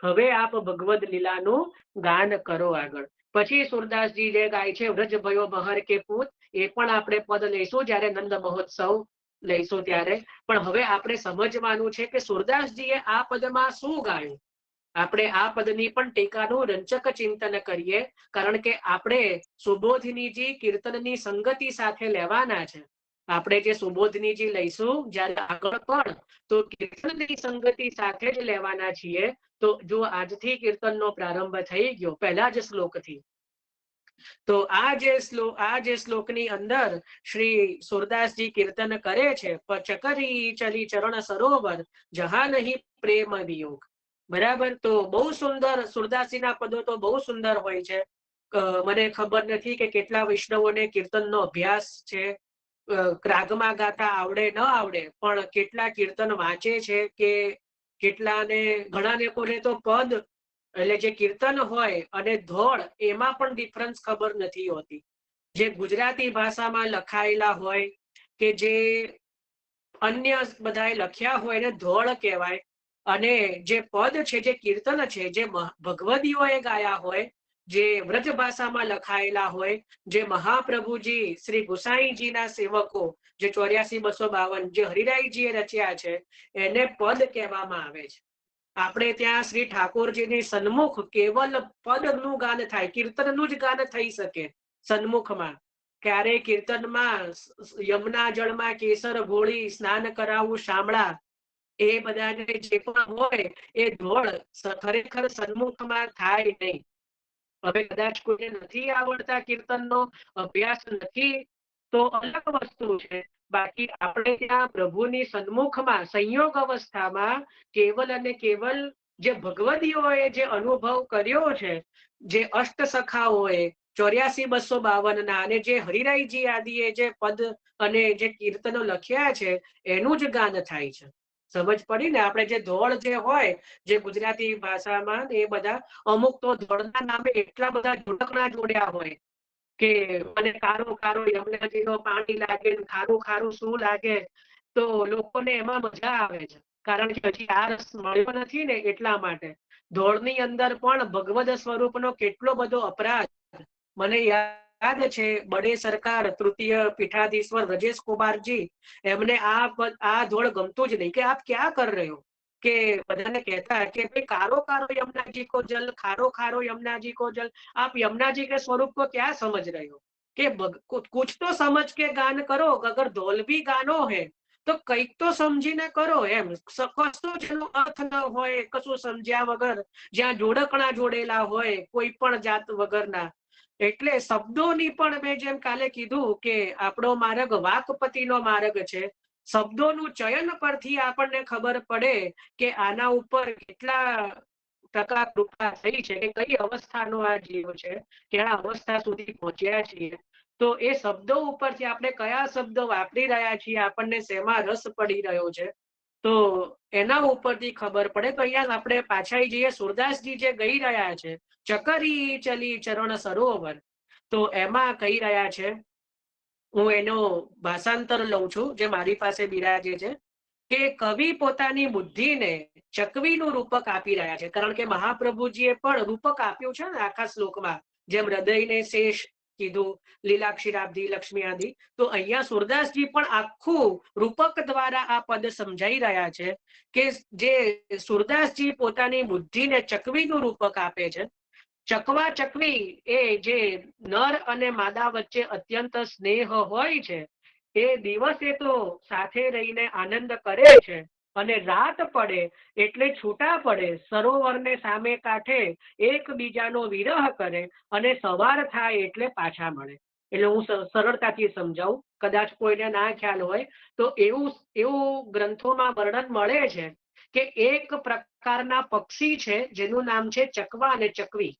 હવે આપ ભગવદ લીલાનું ગાન કરો આગળ. પછી સુરદાસજી જે ગાય છે વ્રજ ભયો બહર કે પૂત, એ પણ આપણે પદ લઈશું જ્યારે નંદ મહોત્સવ લઈશું ત્યારે. પણ હવે આપણે સમજવાનું છે કે સુરદાસજીએ આ પદમાં શું ગાયું. આપણે આ પદની પણ ટીકાનું રંચક ચિંતન કરીએ, કારણ કે આપણે સુબોધિનીજી કીર્તનની સંગતિ સાથે લેવાના છે. આપણે જે સુબોધિનીજી લઈશું જ્યારે આગળ પણ તો કીર્તનની સંગતિ સાથે જ લેવાના છીએ. તો જો આજથી કીર્તનનો પ્રારંભ થઈ ગયો પહેલા જ શ્લોકથી, તો આ જે શ્લોકની અંદર શ્રી સુરદાસજી કીર્તન કરે છે, ચકરી ચલી ચરણ સરોવર જહા નહીં પ્રેમ વિયોગ. બરાબર. તો બહુ સુંદર સુરદાસજીના પદો તો બહુ સુંદર હોય છે. મને ખબર નથી કે કેટલા વૈષ્ણવોને કીર્તનનો અભ્યાસ છે, રાગમાં ગાતા આવડે ન આવડે, પણ કેટલા કીર્તન વાંચે છે કે કેટલાને, ઘણા લોકોને તો પદ એટલે જે કીર્તન હોય અને ધોળ એમાં પણ ડિફરન્સ ખબર નથી હોતી. જે ગુજરાતી ભાષામાં લખાયેલા હોય કે જે અન્ય બધાએ લખ્યા હોય એને ધોળ કહેવાય, અને જે પદ છે, જે કીર્તન છે, જે ભગવદીઓએ ગાયા હોય, જે વ્રજ ભાષામાં લખાયેલા હોય, જે મહાપ્રભુજી શ્રી ગુસાઈજીના સેવકો જે 84-252 જે હરિરાયજીએ રચ્યા છે એને પદ કહેવામાં આવે છે. આપણે ત્યાં શ્રી ઠાકોરજીની સન્મુખ કેવલ પદનું ગાન થાય, કીર્તનનું જ ગાન થઈ શકે સન્મુખમાં. ક્યારે કીર્તનમાં યમુના જળમાં કેસર ઘોળી સ્નાન કરાવવું શામળા, એ બધાને જે પણ હોય એ ધોળ ખરેખર સન્મુખમાં થાય નહીં. હવે કદાચ કોઈને નથી આવડતા, કીર્તનનો અભ્યાસ નથી, તો અલગ વસ્તુ છે. બાકી આપણે ત્યાં પ્રભુની સન્મુખમાં સંયોગ અવસ્થામાં કેવલ અને કેવલ જે ભગવદીઓએ જે અનુભવ કર્યો છે, જે અષ્ટ સખાઓએ 84-252 ના અને જે હરિરાયજી આદિએ જે પદ અને જે કીર્તનો લખ્યા છે એનું જ ગાન થાય છે. સમજ પડી ને? આપણે જે ધોળ જે હોય જે ગુજરાતી ભાષામાં એ બધા અમુક તો ધોળના નામે એટલા બધા જોડકણા જોડ્યા હોય કે મને કારો કારો યમુનાજીનો પાણી લાગે, ખારું ખારું શું લાગે. તો લોકોને એમાં મજા આવે છે, કારણ કે હજી આ રસ મળ્યો નથી ને એટલા માટે. ધોળની અંદર પણ ભગવદ સ્વરૂપનો કેટલો બધો અપરાધ. મને યાદ છે બડે સરકાર તૃતીય પીઠાધીશ્વર રજેશ કુમારજી, એમને આ ધોળ ગમતું જ નહીં કે આપ ક્યાં કર રહે હો, કે બધાને કહેતા કે ભાઈ કારો કારો यमुना को जल, खारो खारो यमुना जी को जल, आप यमुना जी के स्वरूप को क्या समझ रहे हो, कि कुछ तो समझ के गान करो, अगर धोल भी गानो है તો કંઈક તો સમજીને કરો એમ. કશો જેનો અર્થ ન હોય, કશું સમજ્યા વગર, જ્યાં જોડકણા જોડેલા હોય કોઈ પણ જાત વગરના. એટલે શબ્દોની પણ મેં જેમ કાલે કીધું કે આપણો માર્ગ વાકપતિનો માર્ગ છે. શબ્દોનું ચયન પરથી આપણને ખબર પડે કે આના ઉપર કેટલા ટકા કૃપા થઈ છે, કે કઈ અવસ્થાનો આ જીવ છે, કયા અવસ્થા સુધી પહોંચ્યા છીએ. તો એ શબ્દો ઉપરથી આપણે કયા શબ્દો વાપરી રહ્યા છીએ, આપણને શેમાં રસ પડી રહ્યો છે, તો એના ઉપરથી ખબર પડે. તો અહીંયા આપણે પાછા જઈએ, સુરદાસજી જે ગઈ રહ્યા છે ચકરી ચલી ચરણ સરોવર, તો એમાં કહી રહ્યા છે, હું એનો ભાષાંતર લઉં છું જે મારી પાસે બિરાજે છે, કે કવિ પોતાની બુદ્ધિને ચકવીનું રૂપક આપી રહ્યા છે. કારણ કે મહાપ્રભુજીએ પણ રૂપક આપ્યું છે ને આખા શ્લોકમાં, જેમ હૃદયને શેષ કીધું, લીલાક્ષીરાબ્ધિ લક્ષ્મી આદિ, તો અહીંયા સુરદાસજી પણ આખું રૂપક દ્વારા આ પદ સમજાઈ રહ્યા છે કે જે સુરદાસજી પોતાની બુદ્ધિને ચકવીનું રૂપક આપે છે. ચકવા ચકવી એ જે નર અને માદા વચ્ચે અત્યંત સ્નેહ હોય છે, એ દિવસે તો સાથે રહીને આનંદ કરે છે, અને રાત પડે એટલે છૂટા પડે સરોવરને સામે કાંઠે એકબીજાનો વિરહ કરે, અને સવાર થાય એટલે પાછા મળે. એટલે હું સરળતાથી સમજાવું, કદાચ કોઈને ના ખ્યાલ હોય તો એવું ગ્રંથોમાં વર્ણન મળે છે કે એક પ્રકારના પક્ષી છે જેનું નામ છે ચકવા અને ચકવી.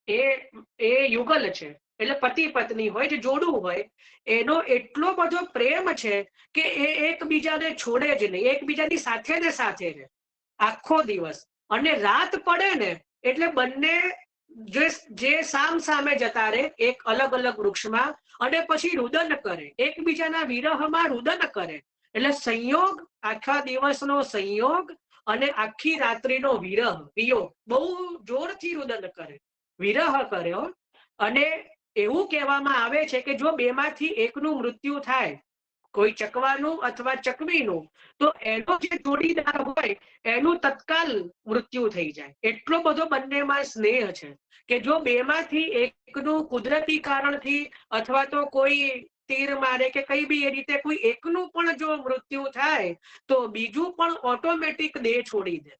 એ યુગલ છે, એટલે પતિ પત્ની હોય, જે જોડું હોય, એનો એટલો બધો પ્રેમ છે કે એ એકબીજાને છોડે જ નહીં, એકબીજાની સાથે ને સાથે રહે. આખો દિવસ, અને રાત પડે ને એટલે બંને જે સામ સામે જતા રહે એક અલગ અલગ વૃક્ષમાં, અને પછી રુદન કરે, એકબીજાના વિરહમાં રુદન કરે. એટલે સંયોગ, આખા દિવસનો સંયોગ અને આખી રાત્રિનો વિરહ વિયોગ, બહુ જોરથી રુદન કરે, વિરહ કર્યો. અને એવું કહેવામાં આવે છે કે જો બેમાંથી એકનું મૃત્યુ થાય, કોઈ ચકવાનું અથવા ચકવીનું, તો એનો જે જોડીદાર હોય એનું તત્કાલ મૃત્યુ થઈ જાય. એટલો બધો બંનેમાં સ્નેહ છે કે જો બેમાંથી એકનું કુદરતી કારણથી અથવા તો કોઈ તીર મારે કે કઈ બી એ રીતે કોઈ એકનું પણ જો મૃત્યુ થાય તો બીજું પણ ઓટોમેટિક દેહ છોડી દે.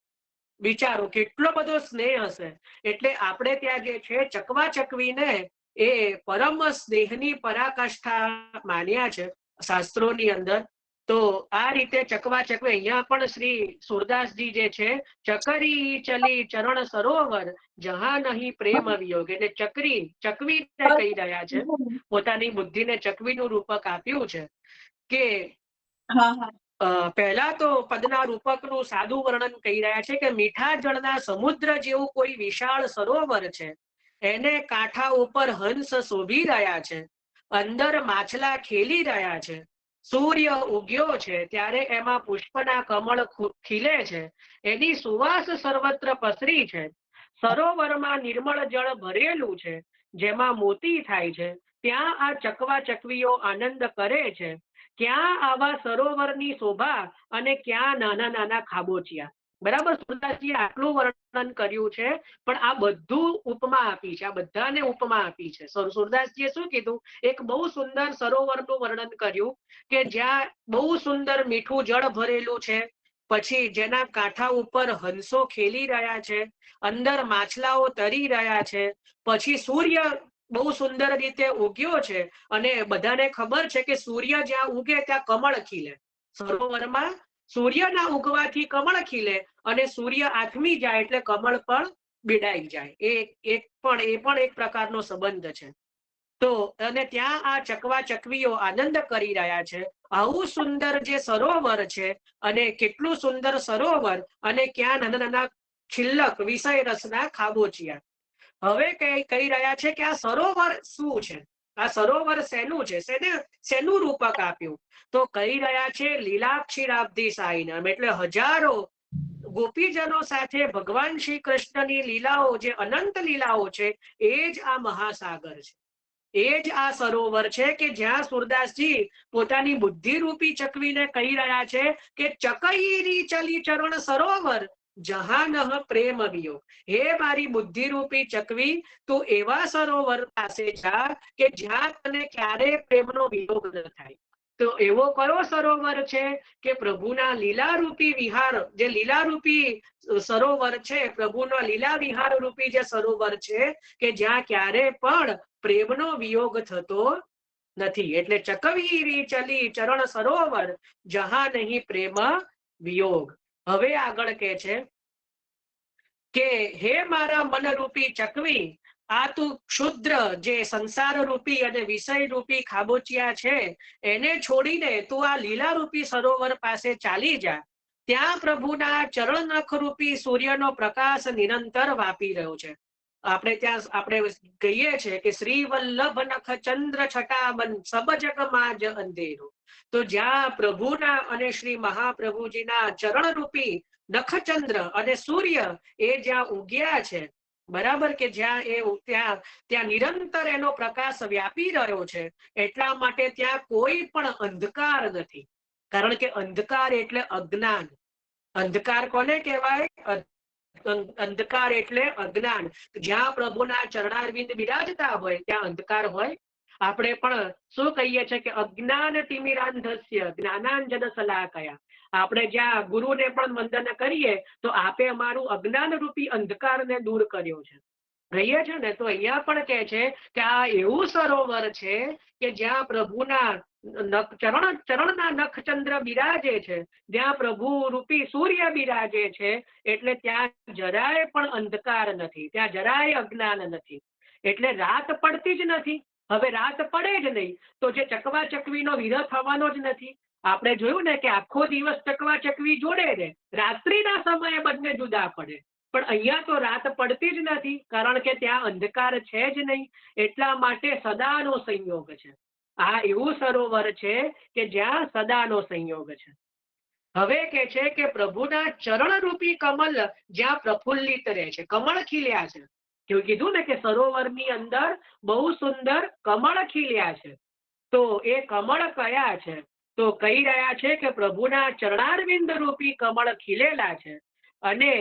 વિચારો કેટલો બધો સ્નેહ હશે. એટલે આપણે ત્યાં જે છે ચકવા ચકવીને એ પરમ સ્નેહની પરાકાષ્ઠા માન્યા છે શાસ્ત્રોની અંદર. તો આ રીતે ચકવા ચકવી, અહીંયા પણ શ્રી સુરદાસજી જે છે, ચકરી ચલી ચરણ સરોવર જહા નહીં પ્રેમ વિયોગ, એટલે ચકવીને કહી રહ્યા છે, પોતાની બુદ્ધિને ચકવીનું રૂપક આપ્યું છે. કે પહેલા તો પદના રૂપકનું સાદું વર્ણન કહી રહ્યા છે કે મીઠા જળના સમુદ્ર જેવું કોઈ વિશાળ સરોવર છે, એને કાંઠા ઉપર હંસ શોભી રહ્યા છે, અંદર માછલા ખેલી રહ્યા છે, સૂર્ય ઉગ્યો છે ત્યારે એમાં પુષ્પના કમળ ખીલે છે, એની સુવાસ સર્વત્ર પસરી છે, સરોવરમાં નિર્મળ જળ ભરેલું છે, જેમાં મોતી થાય છે, ત્યાં આ ચકવા ચકવીઓ આનંદ કરે છે, ક્યાં આવા સરોવરની શોભા અને ક્યાં નાના નાના ખાબોચિયા. બરાબર, સુરદાસજીએ આટલું વર્ણન કર્યું છે, પણ આ બધું ઉપમા આપી છે, આ બધાને ઉપમા આપી છે. સુરદાસજીએ શું કીધું, એક બહુ સુંદર સરોવરનું વર્ણન કર્યું કે જ્યાં બહુ સુંદર મીઠું જળ ભરેલું છે, પછી જેના કાંઠા ઉપર હંસો ખેલી રહ્યા છે, અંદર માછલાઓ તરી રહ્યા છે, પછી સૂર્ય બહુ સુંદર રીતે ઉગ્યો છે, અને બધાને ખબર છે કે સૂર્ય જ્યાં ઉગે ત્યાં કમળ ખીલે. સરોવરમાં સૂર્યના ઉગવાથી કમળ ખીલે, અને સૂર્ય આથમી જાય એટલે કમળ પણ બીડાઈ જાય. એ પણ એક પ્રકારનો સંબંધ છે. તો અને ત્યાં આ ચકવા ચકવીઓ આનંદ કરી રહ્યા છે. આવું સુંદર જે સરોવર છે, અને કેટલું સુંદર સરોવર, અને ક્યાં નાના નાના છિલ્લક વિષય રસના ખાબોચિયા. હવે કહી રહ્યા છે કે આ સરોવર શું છે, આ સરોવર શેનું છે, શેનું રૂપક આપ્યું. તો કહી રહ્યા છે લીલાક્ષીરાબ્ધિ સાઈનામ, એટલે હજારો ગોપીજનો સાથે ભગવાન શ્રી કૃષ્ણની લીલાઓ, જે અનંત લીલાઓ છે, એ જ આ મહાસાગર છે, એ જ આ સરોવર છે કે જ્યાં સુરદાસજી પોતાની બુદ્ધિ રૂપી ચકવીને કહી રહ્યા છે કે ચકઈરી ચલી ચરણ સરોવર જહાન પ્રેમ વિયોગ. હે મારી બુદ્ધિ રૂપી ચકવી, તું એવા સરોવર પાસે જા કે જ્યાં તને ક્યારે પ્રેમનો વિયોગ ન થાય. તો એવો કયો સરોવર છે કે પ્રભુના લીલારૂપી વિહાર, જે લીલારૂપી સરોવર છે, પ્રભુનો લીલા વિહાર રૂપી જે સરોવર છે, કે જ્યાં ક્યારે પણ પ્રેમનો વિયોગ થતો નથી. એટલે ચકવી ચલી ચરણ સરોવર જહા નહીં પ્રેમ વિયોગ. હવે આગળ કે છે કે હે મારા મનરૂપી ચકવી, આ તું ક્ષુદ્ર જે સંસાર રૂપી અને વિષય રૂપી ખાબોચિયા છે, એને છોડીને તું આ લીલા રૂપી સરોવર પાસે ચાલી જા. ત્યાં પ્રભુના ચરણ નખ રૂપી સૂર્યનો પ્રકાશ નિરંતર વાપી રહ્યો છે. આપણે કહીએ છીએ કે શ્રી વલ્લભ નખ ચંદ્ર છટાબન સબ જગમાં જ અંધેરો. તો જ્યાં પ્રભુના અને શ્રી મહાપ્રભુજીના ચરણ રૂપી નખચંદ્ર અને સૂર્ય એ જ્યાં ઉગ્યા છે, બરાબર, કે ત્યાં નિરંતર એનો પ્રકાશ વ્યાપી રહ્યો છે, એટલા માટે ત્યાં કોઈ પણ અંધકાર નથી. કારણ કે અંધકાર એટલે અજ્ઞાન. અંધકાર કોને કહેવાય? અંધકાર એટલે અજ્ઞાન. જ્યાં પ્રભુના ચરણારવિંદ બિરાજતા હોય ત્યાં અંધકાર હોય? આપણે પણ શું કહીએ છીએ કે અજ્ઞાન તિમિરાંધસ્ય જ્ઞાનાંજન શલાકયા. આપણે જ્યાં ગુરુને પણ વંદન કરીએ તો આપે અમારું અજ્ઞાન રૂપી અંધકારને દૂર કર્યો છે, કહીએ છે ને. તો અહીંયા પણ કહે છે કે આ એવું સરોવર છે કે જ્યાં પ્રભુના ચરણના નખચંદ્ર બિરાજે છે, જ્યાં પ્રભુ રૂપી સૂર્ય બિરાજે છે, એટલે ત્યાં જરાય પણ અંધકાર નથી, ત્યાં જરાય અજ્ઞાન નથી. એટલે રાત પડતી જ નથી. હવે રાત પડે જ નહીં તો જે ચકવા ચકવીનો વિરહ થવાનો જ નથી. આપણે જોયું ને કે આખો દિવસ ચકવા ચકવી જોડે ને રાત્રિના સમયે બંને જુદા પડે, પણ અહીંયા તો રાત પડતી જ નથી, કારણ કે ત્યાં અંધકાર છે જ નહીં, એટલા માટે સદાનો સંયોગ છે. આ એવું સરોવર છે કે જ્યાં સદાનો સંયોગ છે. હવે કે છે કે પ્રભુના ચરણરૂપી કમલ જ્યાં પ્રફુલ્લિત રહે છે, કમળ ખીલ્યા છે. કેવું કીધું ને કે સરોવરની અંદર બહુ સુંદર કમળ ખીલ્યા છે. તો એ કમળ કયા છે? તો કહી રહ્યા છે કે પ્રભુના ચરણારવિંદ રૂપી કમળ ખીલેલા છે. અને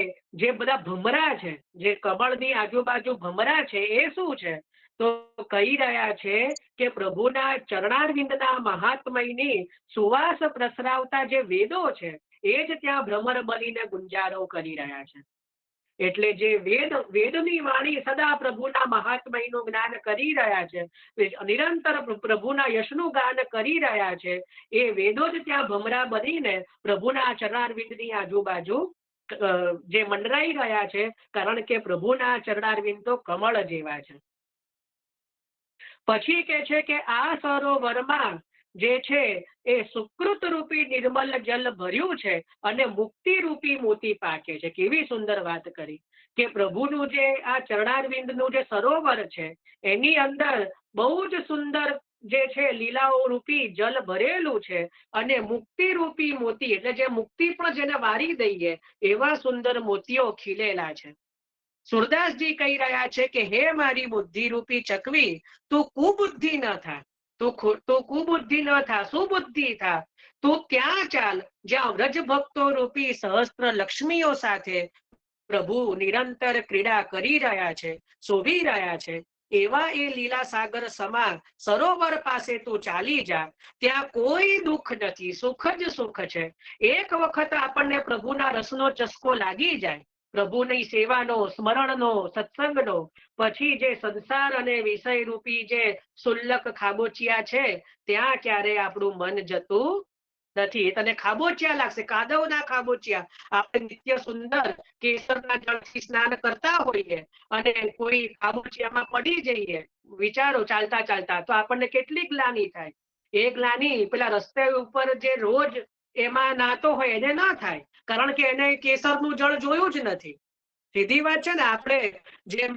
જે બધા ભમરા છે, જે કમળની આજુબાજુ ભમરા છે, એ શું છે? તો કહી રહ્યા છે કે પ્રભુના ચરણારવિંદના મહાત્મયની સુવાસ પ્રસરાવતા જે વેદો છે એ જ ત્યાં ભ્રમર બનીને ગુંજારો કરી રહ્યા છે. એટલે જે વેદની વાણી સદા પ્રભુના મહાત્મયનું જ્ઞાન કરી રહ્યા છે, નિરંતર પ્રભુના યશનું ગાન કરી રહ્યા છે, એ વેદો જ ત્યાં ભમરા બનીને પ્રભુના ચરણારવિંદની આજુબાજુ જે મંડરાઈ રહ્યા છે, કારણ કે પ્રભુના ચરણારવિંદ તો કમળ જેવા છે. પછી કે છે કે આ સરોવરમાં જે છે એ સુકૃત રૂપી નિર્મલ જલ ભર્યું છે અને મુક્તિ રૂપી મોતી પાકે છે. કેવી સુંદર વાત કરી કે પ્રભુનું જે આ ચરણારવિંદનું જે સરોવર છે એની અંદર બહુ જ સુંદર જે છે લીલાઓ રૂપી જલ ભરેલું છે અને મુક્તિ રૂપી મોતી, એટલે જે મુક્તિ પણ જેને વારી દઈએ એવા સુંદર મોતીઓ ખીલેલા છે. સુરદાસજી કહી રહ્યા છે કે હે મારી બુદ્ધિ રૂપી ચકવી, તું કુબુદ્ધિ ન થા, તું કુબુદ્ધિ ન થા, સુબુદ્ધિ થા. તું ત્યાં ચાલ જ્યાં વ્રજ ભક્તો રૂપી સહસ્ત્ર લક્ષ્મીઓ સાથે પ્રભુ નિરંતર ક્રીડા કરી રહ્યા છે, શોભી રહ્યા છે. એવા એ લીલા સાગર સમા સરોવર પાસે તું ચાલી જા. ત્યાં કોઈ દુઃખ નથી, સુખ જ સુખ છે. એક વખત આપણને પ્રભુના રસનો ચસ્કો લાગી જાય, પ્રભુની સેવાનો, સ્મરણનો, સત્સંગનો, પછી જે સંસાર અને વિષય રૂપી જે શુલ્લક ખાબોચિયા છે ત્યાં ક્યારે આપણું મન જતું નથી. તને ખાબોચિયા લાગશે, કાદવના ખાબોચિયા. આપણે નિત્ય સુંદર કેસરના જળથી સ્નાન કરતા હોઈએ અને કોઈ ખાબોચિયામાં પડી જઈએ, વિચારો ચાલતા ચાલતા, તો આપણને કેટલી ગ્લાનિ થાય. એ ગ્લાનિ પેલા રસ્તે ઉપર જે રોજ એમાં નાતો હોય એને ના થાય, કારણ કે એને કેસરનું જળ જોયું જ નથી. સીધી વાત છે ને. આપણે જેમ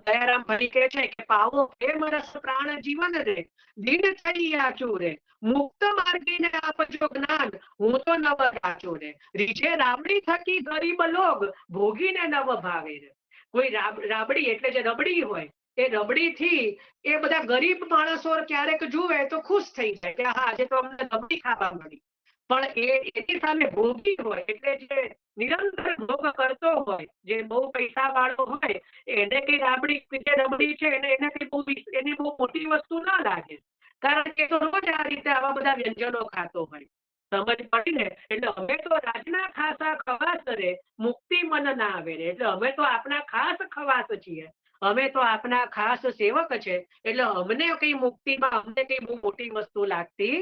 દયારામ ભરી કહે છે કે પાવો પ્રેમ રસ પ્રાણ જીવન રે, દિન થઈ આચું રે, મુક્ત માર્ગીને આપજો જ્ઞાન, હું તો નવ રાચું રે, રીછે રાબડી થકી ગરીબ લોગ, ભોગીને નવ ભાવે રે. કોઈ રાબડી એટલે જે રબડી હોય, એ રબડી થી એ બધા ગરીબ માણસો ક્યારેક જુએ તો ખુશ થઈ જાય કે હા આજે તો અમને રબડી ખાવા મળી. પણ એની સામે ભોગી હોય એટલે જે નિરંતર ભોગ કરતો હોય, જે બહુ પૈસા વાળો હોય, એને કઈ રાબડી જે રબડી છે એને કઈ એની બહુ મોટી વસ્તુ ના લાગે, કારણ કે તો રોજ આ રીતે આવા બધા વ્યંજનો ખાતો હોય. સમજ પડી ને? એટલે અમે તો રાજના ખાસા ખવાસ રે, મુક્તિ મન ના આવે રે. એટલે અમે તો આપણા ખાસ ખવાસ છીએ, અમે તો આપણા ખાસ સેવક છે, એટલે અમને કઈ મુક્તિમાં અમને કઈ બહુ મોટી વસ્તુ લાગતી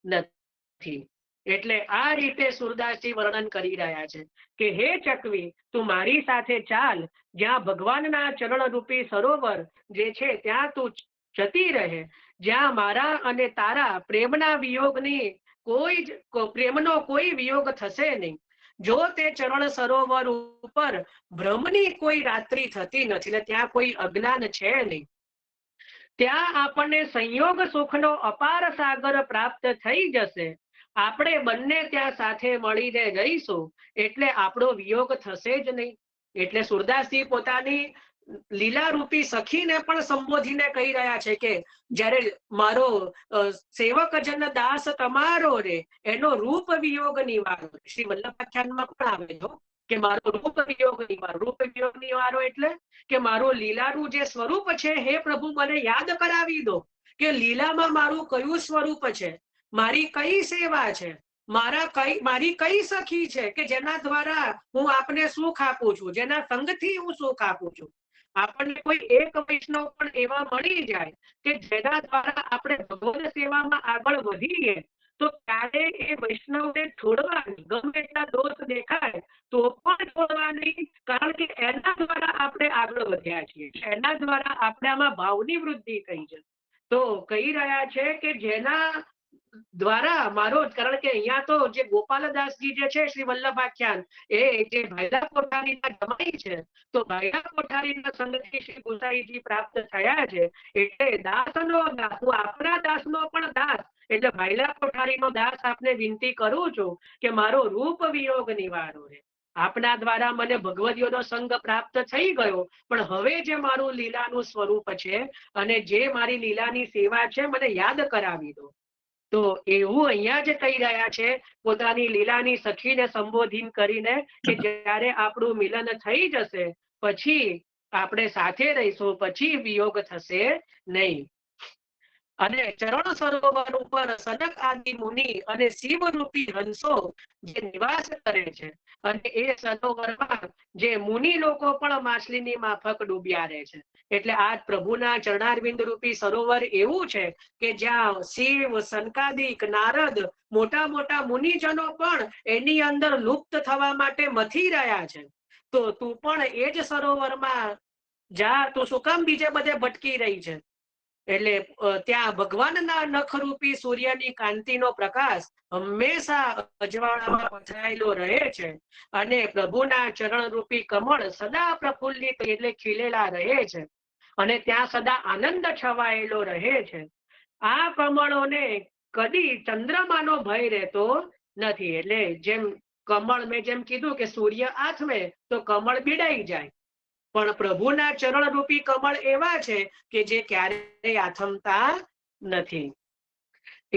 નથી. એટલે આ રીતે સુરદાસજી વર્ણન કરી રહ્યા છે કે હે ચકવી, તું મારી સાથે ચાલ, જ્યાં ભગવાનના ચરણ રૂપી સરોવર જે છે ત્યાં તું જતી રહે, જ્યાં મારા અને તારા પ્રેમના વિયોગની પ્રેમનો કોઈ વિયોગ થશે નહીં. જો તે ચરણ સરોવર ઉપર ભ્રમની કોઈ રાત્રિ થતી નથી, એટલે ત્યાં કોઈ અજ્ઞાન છે નહીં. ત્યાં આપણને સંયોગ સુખનો અપાર સાગર પ્રાપ્ત થઈ જશે. આપણે બંને ત્યાં સાથે મળીને રહીશું, એટલે આપણો વિયોગ થશે જ નહીં. એટલે સુરદાસજી પોતાની લીલા રૂપી સખીને પણ સંબોધીને કહી રહ્યા છે કે જ્યારે મારો સેવક જન દાસ તમારો રે, એનો રૂપ વિયોગ નિવારો. શ્રી વલ્લભાખ્યાનમાં પણ આવે છે કે મારો રૂપ વિયોગ નિવારો. રૂપ વિયોગ નિવારો એટલે કે મારું લીલાનું જે સ્વરૂપ છે, હે પ્રભુ મને યાદ કરાવી દો કે લીલામાં મારું કયું સ્વરૂપ છે, મારી કઈ સેવા છે, મારી કઈ સખી છે કે જેના દ્વારા હું આપને સુખ આપું છું, જેના સંગથી હું સુખ આપું છું. આપણને કોઈ એક વૈષ્ણવ પણ એવા મળી જાય કે જેના દ્વારા આપણે ભગવાન સેવામાં આગળ વધીએ, તો ત્યારે એ વૈષ્ણવને છોડવાની, ગમે એટલા દોષ દેખાય તો પણ છોડવાની, કારણ કે એના દ્વારા આપણે આગળ વધ્યા છીએ, એના દ્વારા આપણામાં ભાવની વૃદ્ધિ થઈ છે. તો કહી રહ્યા છે કે જેના દ્વારા મારો, કારણ કે અહીંયા તો જે ગોપાલદાસજી જે છે શ્રી વલ્લભાખ્યાન, એ જે ભાયલા કોઠારીના જમાઈ છે, તો ભાયલા કોઠારીના સંગથી શ્રી ગુસાઈજી પ્રાપ્ત થયા છે. એટલે દાસનો દાસ, હું આપણા દાસનો પણ દાસ, એટલે ભાયલા કોઠારીનો દાસ આપને વિનંતી કરું છું કે મારો રૂપ વિયોગ નિવારો રે. આપના દ્વારા મને ભગવદીઓનો સંગ પ્રાપ્ત થઈ ગયો, પણ હવે જે મારું લીલાનું સ્વરૂપ છે અને જે મારી લીલાની સેવા છે, મને યાદ કરાવી દો. તો એવું અહીંયા જે કહી રહ્યા છે, પોતાની લીલાની સખીને સંબોધિત કરીને, કે જ્યારે આપણું મિલન થઈ જશે પછી આપણે સાથે રહીશું, પછી વિયોગ થશે નહીં. અને ચરણ સરોવર ઉપર સનક આદિ મુનિ અને શિવ રૂપી હંસો જે નિવાસ કરે છે, અને એ સરોવરમાં જે મુનિ લોકો પણ માછલીની માફક ડૂબ્યા રહે છે. એટલે આ પ્રભુના ચરણારવિંદ રૂપી સરોવર એવું છે કે જ્યાં શિવ, સનકાદિક, નારદ, મોટા મોટા મુનિજનો પણ એની અંદર લુપ્ત થવા માટે મથી રહ્યા છે. તો તું પણ એ જ સરોવરમાં જા, તું શું કામ બીજે બધે ભટકી રહી છે? એટલે ત્યાં ભગવાનના નખરૂપી સૂર્યની કાંતિનો પ્રકાશ હંમેશા અજવાળામાં પથરાયેલો રહે છે, અને પ્રભુના ચરણરૂપી કમળ સદા પ્રફુલ્લિત એટલે ખીલેલા રહે છે, અને ત્યાં સદા આનંદ છવાયેલો રહે છે. આ કમળોને કદી ચંદ્રમાનો ભય રહેતો નથી. એટલે જેમ કમળ, મેં જેમ કીધું કે સૂર્ય આથમે તો કમળ બીડાઈ જાય, પણ પ્રભુના ચરણ રૂપી કમળ એવા છે કે જે ક્યારેય આથમતા નથી.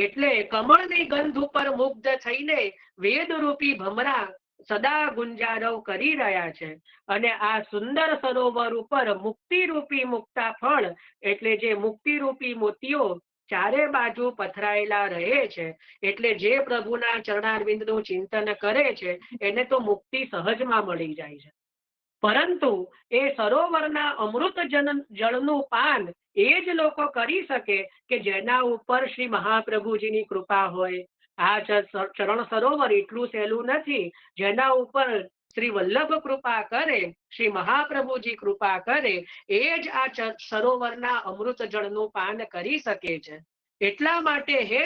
એટલે કમળની ગંધ ઉપર મુગ્ધ થઈને વેદ રૂપી ભમરા સદા ગુંજારવ કરી રહ્યા છે. અને આ સુંદર સરોવર ઉપર મુક્તિ રૂપી મુક્તા ફળ, એટલે જે મુક્તિ રૂપી મોતીઓ ચારે બાજુ પથરાયેલા રહે છે. એટલે જે પ્રભુના ચરણારવિંદનું ચિંતન કરે છે એને તો મુક્તિ સહજમાં મળી જાય છે. પરંતુ એ સરોવરના અમૃત જળનું પાન એ જ લોકો કરી શકે કે જેના ઉપર શ્રી મહાપ્રભુજીની કૃપા હોય. આ ચરણ સરોવર એટલું સહેલું નથી. જેના ઉપર શ્રી વલ્લભ કૃપા કરે, શ્રી મહાપ્રભુજી કૃપા કરે, એ જ આ સરોવરના અમૃત જળનું પાન કરી શકે છે. એટલા માટે હે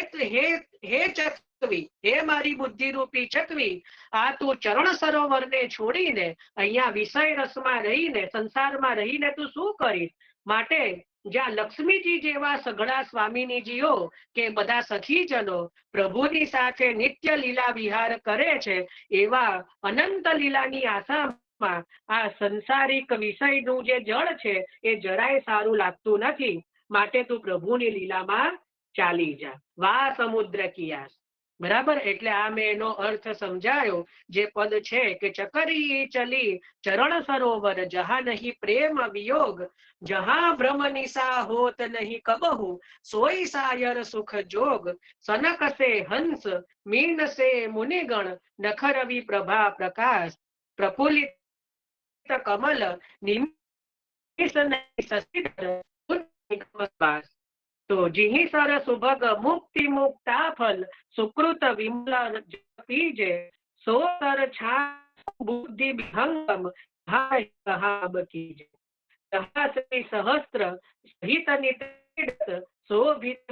ચકવી, હે મારી બુદ્ધિ રૂપી ચકવી, આ તું ચરણ સરોવરને છોડીને અહીંયા વિષય રસમાં રહીને, સંસારમાં રહીને તું શું કરીશ? માટે જ્યાં લક્ષ્મીજી જેવા સઘળા સ્વામિનીજીઓ કે બધા સખીજનો પ્રભુની સાથે નિત્ય લીલા વિહાર કરે છે, એવા અનંત લીલાની આશામાં આ સંસારિક વિષયનું જે જળ છે એ જરાય સારું લાગતું નથી. માટે તું પ્રભુની લીલામાં ચાલી જા. વા સમુદ્ર કિયાસ. બરાબર. એટલે આ મેં એનો અર્થ સમજાયો. જે પદ છે કે ચકરી ચલી ચરણ સરોવર, જહા નહીં પ્રેમ વિયોગ, જહા ભ્રમ નિશા હોત નહીં કબહુ, સોઈ સાયર સુખ જોગ, સનક સે હંસ મીન સે મુનિગણ, નખ રવિ પ્રભા પ્રકાશ, પ્રફુલ્લિત કમલ નિમિષ તો જીહી સર સુભગ મુક્તિ મુક્તા ફલ, સુકૃત વિમલ પીજે, સો સર છા બુદ્ધિ વિહંગમ, કીજે, સહસ્ત્ર સહિત નિત શોભિત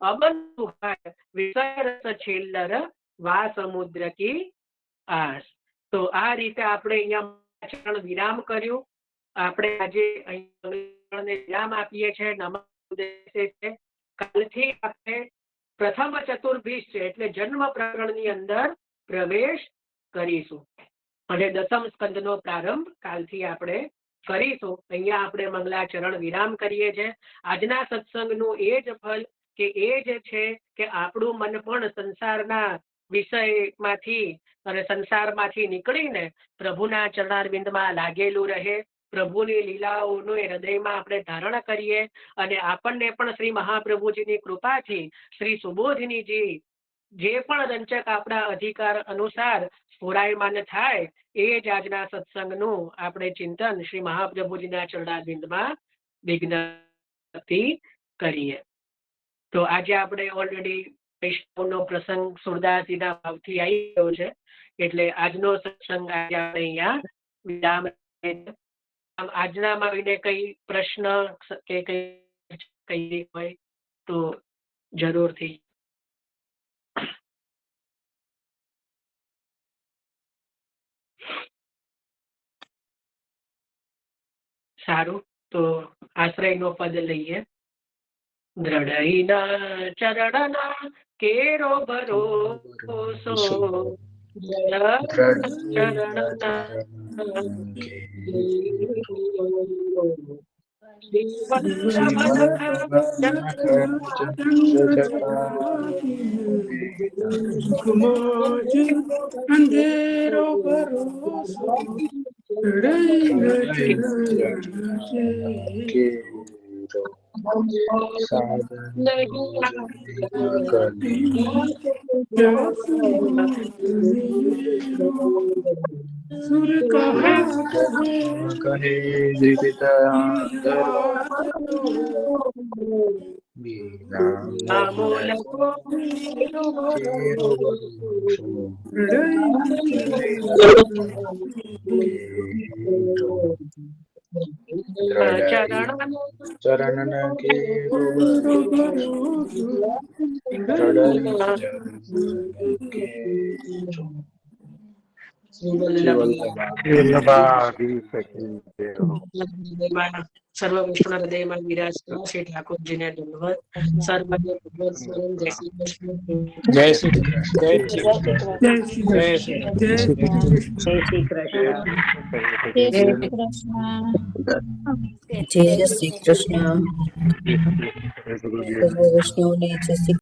અબંધુહાય, વિસરસ છેલ્લર વા સમુદ્ર કી આસ. તો આ રીતે આપણે અહીંયા ચરણ વિરામ કર્યું. આપણે આજે અહીંયા વિરામ આપીએ છીએ. છે કાલથી આપણે પ્રથમ ચતુર્ભીષ છે એટલે જન્મ પ્રકરણની અંદર પ્રવેશ કરીશું, અને દસમ સ્કંદનો પ્રારંભ કાલથી આપણે કરીશું. અહીંયા આપણે મંગલાચરણ વિરામ કરીએ છીએ. આજના સત્સંગનું એ જ ફલ કે એ જ છે કે આપણું મન પણ સંસારના વિષયમાંથી અને સંસારમાંથી નીકળીને પ્રભુના ચરણારવિંદમાં લાગેલું રહે. પ્રભુની લીલાઓનું હૃદયમાં આપણે ધારણ કરીએ, અને આપણને પણ શ્રી મહાપ્રભુજીની કૃપાથી શ્રી સુબોધિનીજી જે પણ રંચક આપણા અધિકાર અનુસાર સ્ફુરાયમાન થાય, એ જ આજના સત્સંગનું આપણે ચિંતન શ્રી મહાપ્રભુજીના ચરણારવિંદમાં વિજ્ઞપ્તિ કરીએ. તો આજે આપણે ઓલરેડી વૈષ્ણવનો પ્રસંગ સુરદાસજીના ભાવથી આવી ગયો છે, એટલે આજનો સત્સંગ આજે આપણે અહીંયા વિરામ. આજનામાં એને કઈ પ્રશ્ન કે કઈ હોય તો જરૂરથી સારું, તો આશ્રયનો પદ લઈએ. દ્રઢઈના ચરણના કેરો ભરોસો, ચરણના અંધેરો ભરોસો સુર કહા કહે જીવિતા ચરણ કે સર્વ વિષ્ણુ હૃદયમાં વિરાજતા શ્રી ઠાકોરજીને દંડવત. સર્વને ભગવત સ્મરણ. જય શ્રી કૃષ્ણ. જય શ્રી કૃષ્ણ. જય શ્રી જય શ્રી કૃષ્ણ. સર્વ વૈષ્ણવને જય શ્રી